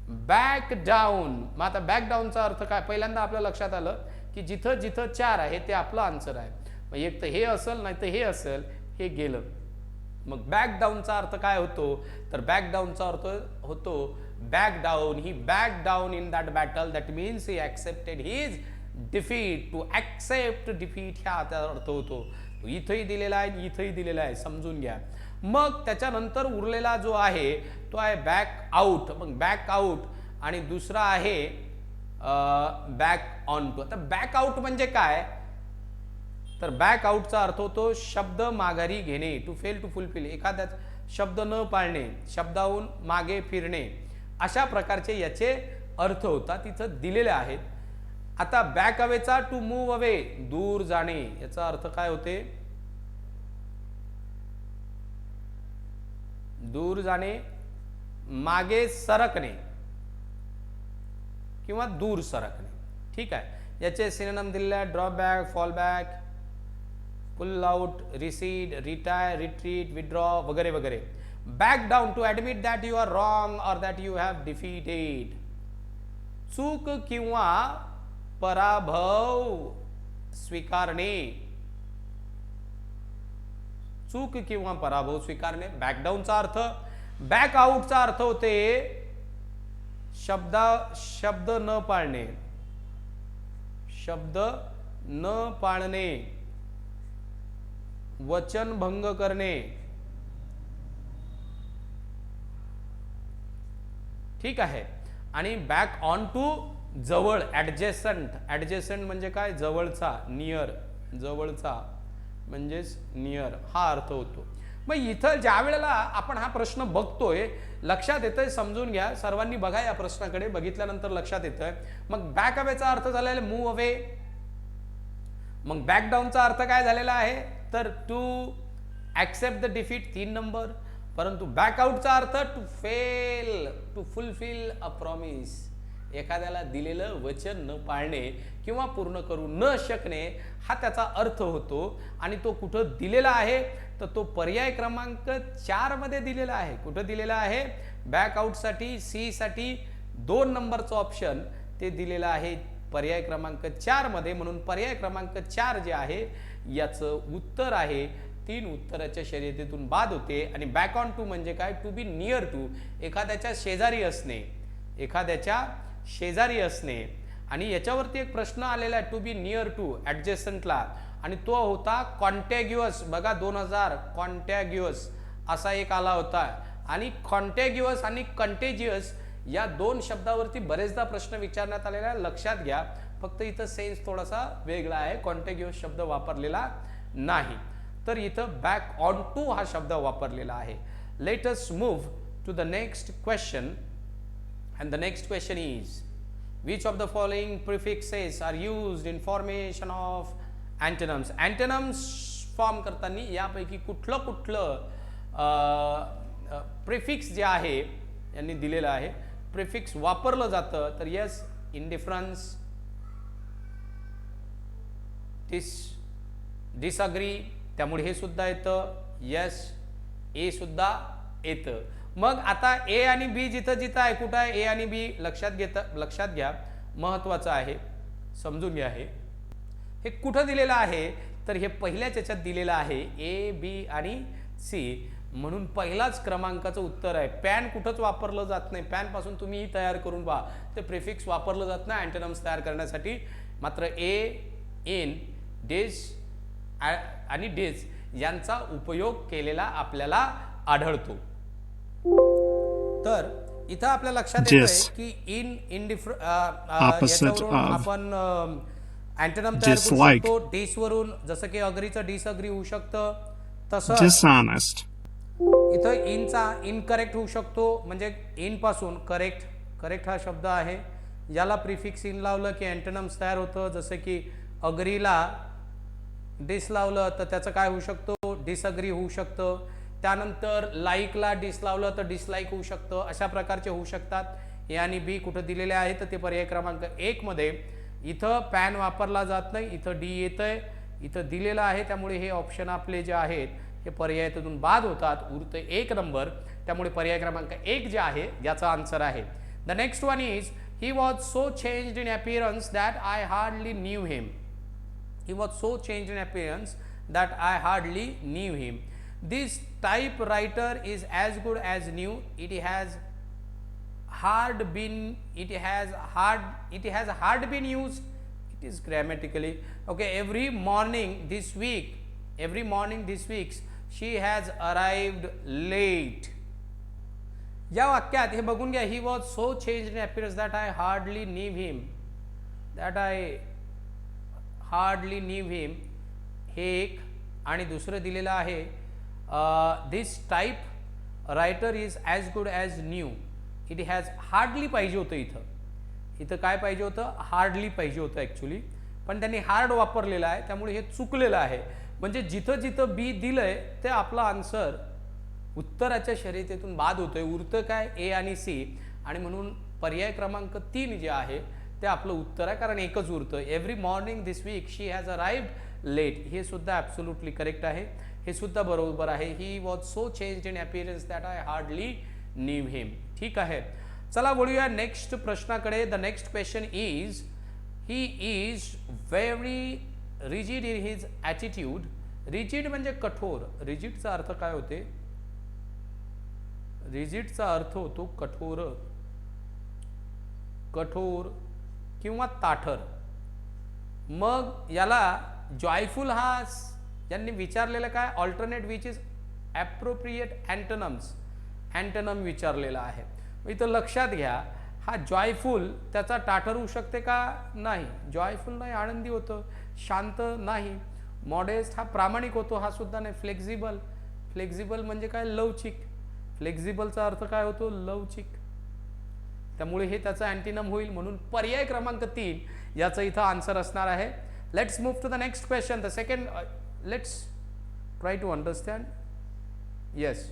बॅक डाऊन, मग आता बॅक डाऊनचा अर्थ काय, पहिल्यांदा आपल्या लक्षात आलं की जिथं जिथं 4 आहे ते आपलं आन्सर आहे. मग एक तर हे असेल नाही तर हे असेल, हे गेलं. मग बॅक डाऊनचा अर्थ काय होतो, तर बॅक डाऊनचा अर्थ होतो back down. He back down in that battle, that means he accepted his defeat. To accept defeat ह्या अर्थ होतो. इथंही दिलेला आहे, इथंही दिलेला आहे, समजून घ्या. मग त्याच्यानंतर उरलेला जो आहे तो आहे बॅक आउट. मग बॅक आउट आणि दुसरा आहे बॅक ऑन टू. आता बॅक आउट म्हणजे काय, तर बॅक आउटचा अर्थ होतो शब्द माघारी घेणे. टू फेल टू फुलफिल, एखाद्या शब्द न पाळणे, शब्दाहून मागे फिरणे, अशा प्रकारचे याचे अर्थ होतात, इथं दिलेले आहेत. आता बॅक अवेचा टू मूव्ह अवे, दूर जाणे, याचा अर्थ काय होते, दूर जाणे, मागे सरकणे किंवा दूर सरकणे. ठीक आहे. याचे सिनोनिम दिलेले आहे drawback, fallback, pull out, recede, retire, retreat, withdraw वगैरे वगैरे. Back down to admit that you are wrong or that you have defeated. चूक किंवा पराभव स्वीकारणे, चूक किंवा पराभव स्वीकारणे. बॅकडाऊनचा अर्थ, बॅक आउटचा अर्थ होते शब्द न पाळणे, शब्द न पाळणे, वचन भंग करणे. ठीक आहे. आणि बॅक ऑन टू जवळ, ऍडजेसंट. ऍडजेसंट म्हणजे काय, जवळचा, नियर, जवळचा म्हणजेच नियर, हा अर्थ होतो. मग इथं ज्या वेळेला आपण हा प्रश्न बघतोय, लक्षात येतंय, समजून घ्या, सर्वांनी बघा या प्रश्नाकडे, बघितल्यानंतर लक्षात येतंय. मग बॅक अवेचा अर्थ झालेला मूव्ह अवे. मग बॅक डाऊनचा अर्थ काय झालेला आहे, तर to accept the defeat, 3 number. परंतु बॅक आउटचा अर्थ to fail to fulfil a promise, एखाद्याला दिलेलं वचन न पाळणे किंवा पूर्ण करू न शकणे, हा त्याचा अर्थ होतो. आणि तो कुठं दिलेला आहे, तर तो पर्याय क्रमांक 4 मध्ये दिलेला आहे. कुठं दिलेला आहे, बॅक आउटसाठी, सी साठी 2 नंबरचं ऑप्शन ते दिलेलं आहे पर्याय क्रमांक 4 मध्ये. म्हणून पर्याय क्रमांक 4 जे आहे याचं उत्तर आहे. 3 उत्तराच्या शर्यतीतून बाद होते. आणि बॅक ऑन टू म्हणजे काय, टू बी नियर टू, एखाद्याच्या शेजारी असणे, एखाद्याच्या शेजारी असणे. आणि याच्यावरती एक प्रश्न आलेला आहे, टू बी नियर टू, ऍडजेसंटला, आणि तो होता कॉन्टॅग्युअस. बघा 2000 कॉन्टॅग्युअस असा एक आला होता. आणि कॉन्टॅग्युअस आणि कंटेजियस या 2 शब्दावरती बरेचदा प्रश्न विचारण्यात आलेला आहे, लक्षात घ्या. फक्त इथं सेन्स थोडासा वेगळा आहे, कॉन्टॅग्युअस शब्द वापरलेला नाही. तर इथं बॅक ऑन टू हा शब्द वापरलेला आहे. Let us move to the next question. And the next question is, which of the following prefixes are used in formation of antonyms? Antonyms form करताना यापैकी कुठलं प्रिफिक्स जे आहे यांनी दिलेलं आहे, प्रिफिक्स वापरलं जातं, तर यस, इंडिफरन्स, डिसअग्री, त्यामुळे हे सुद्धा येतं. यस, ए सुद्धा येतं. मग आता ए आणि बी जिथं जिथं आहे, कुठं आहे ए आणि बी, लक्षात घ्या, महत्वाचं आहे, समजून घ्या. हे कुठं दिलेलं आहे, तर हे पहिल्याच याच्यात दिलेलं आहे, ए, बी आणि सी. म्हणून पहिलाच क्रमांकाचं उत्तर आहे. पॅन कुठंच वापरलं जात नाही. पॅन पासून तुम्ही तयार करून पहा, ते प्रिफिक्स वापरलं जात नाही अँटोनिम्स तयार करण्यासाठी. मात्र ए, इन, डिस आणि डिस यांचा उपयोग केलेला आपल्याला आढळतो. तर इथं आपल्या लक्षात येतंय की याच्यावरून आपण अँटोनिम तयार करू शकतो. डिस वरून, जसं की अग्रीचं डिसअग्री होऊ शकतं, तसं इथं इनचा इनकरेक्ट होऊ शकतो. म्हणजे इन पासून करेक्ट हा शब्द आहे, याला प्रिफिक्स इन लावलं की अँटोनिम्स तयार होतं. जसं की अग्रीला डिस लावलं तर त्याचं काय होऊ शकतो, डिसअग्री होऊ शकतं. त्यानंतर लाईकला डिस लावलं तर डिसलाईक होऊ शकतं. अशा प्रकारचे होऊ शकतात. ए आणि बी कुठं दिलेले आहे, तर ते पर्याय क्रमांक 1 मध्ये. इथं पॅन वापरला जात नाही, इथं डी येतंय, इथं दिलेलं आहे, त्यामुळे हे ऑप्शन आपले जे आहेत हे पर्यायातून बाद होतात. उरतं 1 नंबर, त्यामुळे पर्याय क्रमांक 1 जे आहे याचा आन्सर आहे. The next one is, he was so changed in appearance that I hardly knew him. He was so changed in appearance that I hardly knew him. This typewriter is as good as new. It has hard been used. It is grammatically okay. Every morning this week she has arrived late. या वाक्यात हे बघून घ्या. He was so change in appearance that I hardly knew him. हे एक. आणि दुसरं दिलेलं आहे this typewriter is as good as new. It has hardly पाहिजे होतं. इथं काय पाहिजे होतं? हार्डली पाहिजे होतं ॲक्च्युली, पण त्यांनी हार्ड वापरलेलं आहे, त्यामुळे हे चुकलेलं आहे. म्हणजे जिथं जिथं बी दिलंय ते आपला आन्सर उत्तराच्या शर्यतीतून बाद होतोय. उरतं काय? ए आणि सी. आणि म्हणून पर्याय क्रमांक 3 जे आहे ते आपलं उत्तर आहे, कारण एकच उरतं. Every morning this week she has arrived late. हे सुद्धा ॲब्सोल्युटली करेक्ट आहे. हे सुद्धा बरोबर आहे. He was so changed in appearance that I hardly knew him. ठीक आहे. चला बोलूया नेक्स्ट प्रश्नाकडे. The next question is he is very rigid in his attitude. Rigid म्हणजे कठोर. रिजिडचा अर्थ काय होते? रिजिडचा अर्थ होतो कठोर, कठोर किंवा ताठर. मग याला जॉयफुल हा ज्यांनी विचारलेलं काय? ऑल्टरनेट विच इज ॲप्रोप्रिएट अँटनम विचारलेला आहे. इथं लक्षात घ्या, हा जॉयफुल त्याचा ताठर होऊ शकते का? नाही. जॉयफुल नाही, आनंदी होतं. शांत नाही. मॉडेस्ट हा प्रामाणिक होतो, हा सुद्धा नाही. फ्लेक्झिबल म्हणजे काय? लवचिक. फ्लेक्झिबलचा अर्थ काय होतो? लवचिक. त्यामुळे हे त्याचा अँटिनम होईल. म्हणून पर्याय क्रमांक 3 याचा इथं आन्सर असणार आहे. Let's move to the next question. The second, let's try to understand. Yes.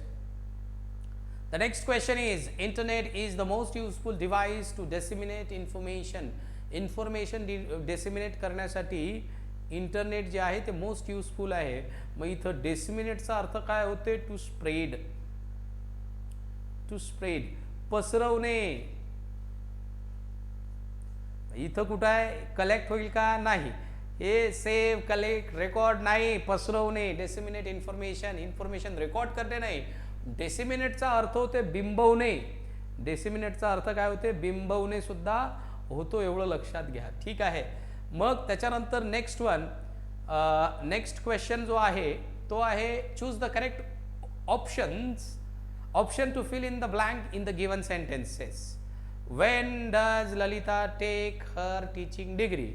The next question is, internet is the most useful device to disseminate information. Information disseminate करण्यासाठी इंटरनेट जे आहे ते मोस्ट युजफुल आहे. मग इथं डिसेमिनेटचा अर्थ काय होते? To spread. पसरवणे. इथं कुठं आहे? कलेक्ट होईल का? नाही. हे सेव्ह, कलेक्ट, रेकॉर्ड नाही. पसरवणे. डिसेमिनेट इन्फॉर्मेशन रेकॉर्ड करणे नाही. डेसिमिनेटचा अर्थ होते बिंबवणे. डेसिमिनेटचा अर्थ काय होते? बिंबवणे सुद्धा होतो, एवढं लक्षात घ्या. ठीक आहे. मग त्याच्यानंतर नेक्स्ट क्वेश्चन जो आहे तो आहे, choose the correct option to fill in the blank in the given sentences. When does Lalita take her teaching degree?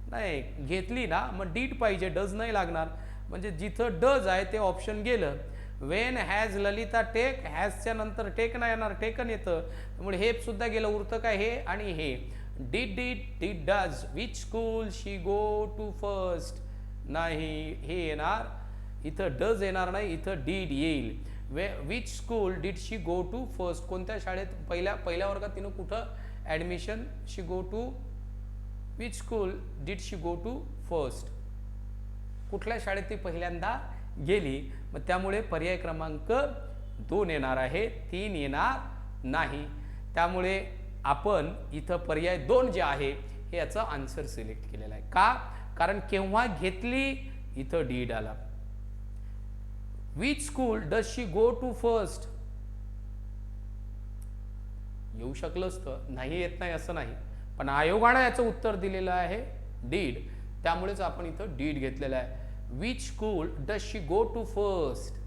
नाही, घेतली ना, मग डीड पाहिजे, डज नाही लागणार. म्हणजे जिथं डज आहे ते ऑप्शन गेलं. वेन हॅज ललिता टेक, हॅजच्या नंतर टेक नाही येणार, टेकन येतं, त्यामुळे हे सुद्धा गेलं. उरतं काय? हे आणि हे. Did does. Which school she go to first? नाही, हे येणार. इथं डज येणार नाही, इथं डीड येईल. Which school did she go to first? कोणत्या शाळेत पहिल्या वर्गात तिनं कुठं admission? She go to. Which school did she go to first? कुठल्या शाळेत ती पहिल्यांदा गेली? मग त्यामुळे पर्याय क्रमांक 2 येणार आहे, 3 येणार नाही. त्यामुळे आपण इथं पर्याय 2 जे आहे हे याचा आन्सर सिलेक्ट केलेला आहे. का? कारण केव्हा घेतली? इथं डीड आला. Which school does she go to first? येऊ शकलं असतं, नाही येत नाही असं नाही, पण आयोगानं याचं उत्तर दिलेलं आहे डीड, त्यामुळेच आपण इथं डीड घेतलेलं आहे. Which school does she go to first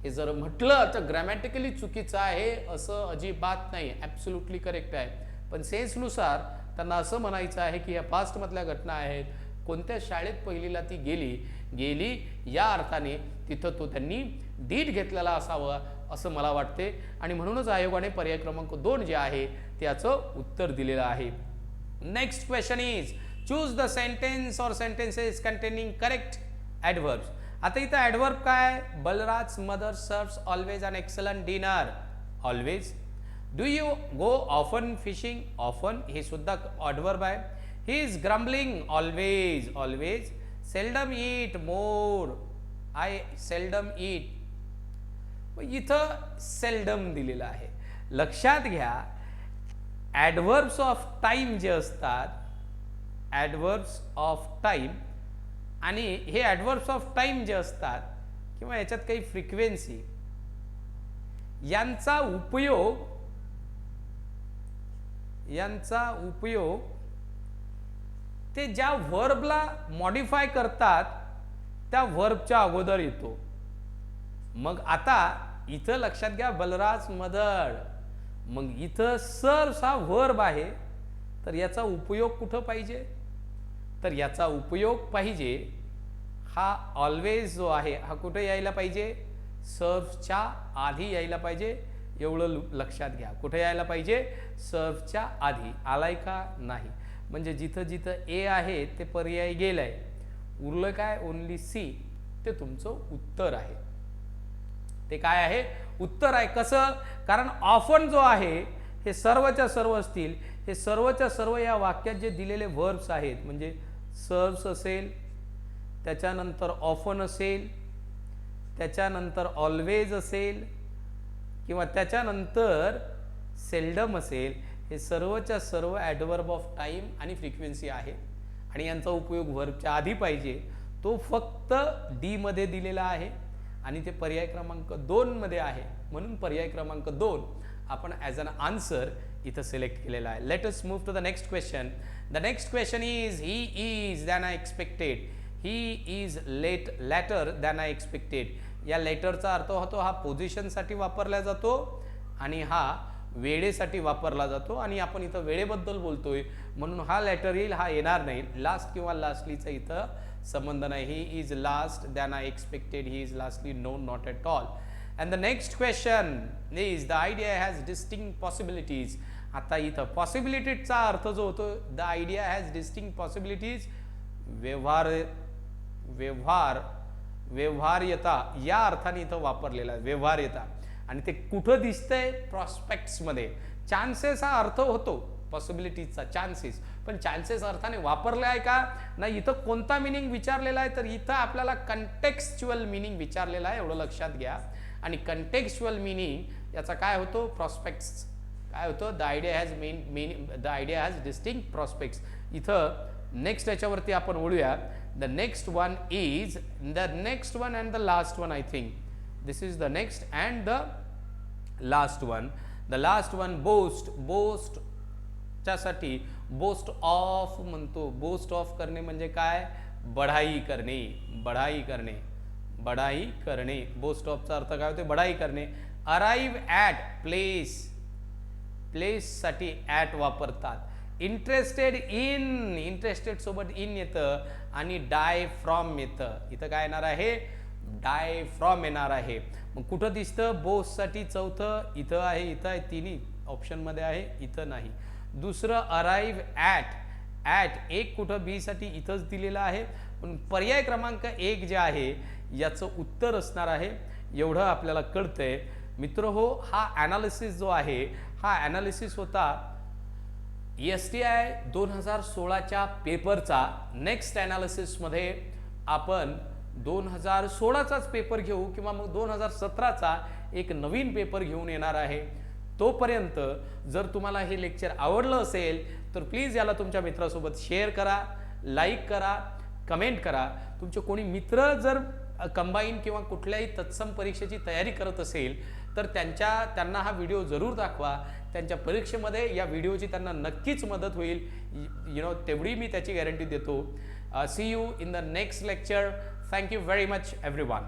हे जर म्हटलं तर ग्रॅमॅटिकली चुकीचं आहे असं अजिबात नाही, ॲब्सोल्युटली करेक्ट आहे. पण सेन्सनुसार त्यांना असं म्हणायचं आहे की या पास्टमधल्या घटना आहेत. कोणत्या शाळेत पहिलीला ती गेली या अर्थाने तिथं तो त्यांनी डीड घेतलेला असावं असं मला वाटते. आणि म्हणूनच आयोगाने पर्याय क्रमांक 2 जे आहे त्याचं उत्तर दिलेलं आहे. Next question is, choose the sentence or sentences containing correct adverbs. आता इथं ॲडव्हर्ब काय? Balraj mother serves always an excellent dinner. Always. Do you go often fishing? Often हे सुद्धा ॲडव्हर्ब आहे. He is grumbling. Always. Seldom eat. More. I seldom eat. इथं seldom दिलेलं आहे. लक्षात घ्या, ॲडव्हर्ब्स ऑफ टाईम जे असतात, ॲडव्हर्ब्स ऑफ टाईम आणि हे ॲडव्हर्ब्स ऑफ टाईम जे असतात किंवा याच्यात काही फ्रिक्वेन्सी यांचा उपयोग ते ज्या व्हर्बला मॉडिफाय करतात त्या व्हर्बच्या अगोदर येतो. मग आता इथं लक्षात घ्या बलराज मदर, मग इथं सर्व्स हा व्हर्ब आहे, तर याचा उपयोग कुठं पाहिजे? तर याचा उपयोग पाहिजे हा ऑलवेज जो आहे हा कुठे यायला पाहिजे? सर्व्सच्या आधी यायला पाहिजे. एवढं लक्षात घ्या. कुठे यायला पाहिजे? सर्व्सच्या आधी. आलाय का? नाही. म्हणजे जिथं जिथं ए आहे ते पर्याय गेलाय, उरलं काय? Only C. ते तुमचं उत्तर आहे. ते काय आहे? उत्तर आहे. कसं? कारण ऑफन जो आहे हे सर्वच्या सर्व असतील. हे सर्वच्या सर्व या वाक्यात जे दिलेले व्हर्ब्स आहेत, म्हणजे सर्व्स असेल, त्याच्यानंतर ऑफन असेल, त्याच्यानंतर ऑलवेज असेल किंवा त्याच्यानंतर सेल्डम असेल, हे सर्वच्या सर्व ॲडवर्ब ऑफ टाईम आणि फ्रिक्वेन्सी आहे आणि यांचा उपयोग व्हर्बच्या आधी पाहिजे. तो फक्त डी मध्ये दिलेला आहे आणि ते पर्याय क्रमांक 2 मध्ये आहे. म्हणून पर्याय क्रमांक 2 आपण ॲज अन आन्सर इथं सिलेक्ट केलेला आहे. Let us move to the next question. The next question is he is than I expected. He is later than I expected. या लेटरचा अर्थ होतो हा पोझिशनसाठी वापरला जातो आणि हा वेळेसाठी वापरला जातो आणि आपण इथं वेळेबद्दल बोलतोय म्हणून हा लेटर येईल, हा येणार नाही. लास्ट किंवा लास्टलीचा इथं संबंध नाही. He is last than I expected. He is lastly. No, not at all. And the next question is the idea has distinct possibilities. आता इथं पॉसिबिलिटीजचा अर्थ जो होतो, the idea has distinct possibilities, व्यवहार्यता या अर्थाने इथं वापरलेला आहे. व्यवहार्यता. आणि ते कुठं दिसतंय? प्रॉस्पेक्ट्समध्ये. चान्सेस हा अर्थ होतो पॉसिबिलिटीजचा, चान्सेस. पण चान्सेस अर्थाने वापरले आहे का? नाही. इथं कोणता मिनिंग विचारलेला आहे? तर इथं आपल्याला कंटेक्स्च्युअल मिनिंग विचारलेला आहे. एवढं लक्षात घ्या. आणि कंटेक्स्च्युअल मिनिंग याचा काय होतो? प्रॉस्पेक्ट्स. काय होतं? The idea has distinct prospects. इथं नेक्स्ट याच्यावरती आपण वळूया. The next one is the next one and the last one. I think this is the next and the last one. The last one boast च्यासाठी boast of म्हणतो. Boast of करणे म्हणजे काय? बढाई करणे. बोस्ट ऑफचा अर्थ काय होतो? बढाई करणे. अराईव्ह ॲट प्लेससाठी ॲट वापरतात. इंटरेस्टेड सोबत इन येतं आणि डाय फ्रॉम येतं. इथं काय येणार आहे? डाय फ्रॉम येणार आहे. मग कुठं दिसतं? बोससाठी चौथं इथं आहे, इथं आहे, तिन्ही ऑप्शनमध्ये आहे, इथं नाही. दुसरं अराईव्ह ॲट एक कुठं? बी साठी इथंच दिलेलं आहे. पण पर्याय क्रमांक 1 जे आहे याचं उत्तर असणार आहे. एवढं आपल्याला कळतंय. मित्र हो, हा ॲनालिसिस जो आहे हा ॲनालिसिस होता STI 2016च्या पेपरचा. नेक्स्ट ॲनालिसिसमध्ये आपण 2016चाच पेपर घेऊ किंवा मग 2017चा एक नवीन पेपर घेऊन येणार आहे. तोपर्यंत जर तुम्हाला हे लेक्चर आवडलं असेल तर प्लीज याला तुमच्या मित्रासोबत शेअर करा, लाईक करा, कमेंट करा. तुमचे कोणी मित्र जर कंबाईन किंवा कुठल्याही तत्सम परीक्षेची तयारी करत असेल तर त्यांना हा व्हिडिओ जरूर दाखवा. त्यांच्या परीक्षेमध्ये या व्हिडिओची त्यांना नक्कीच मदत होईल. तेवढी मी त्याची गॅरंटी देतो. See you in the next lecture. Thank you very much everyone.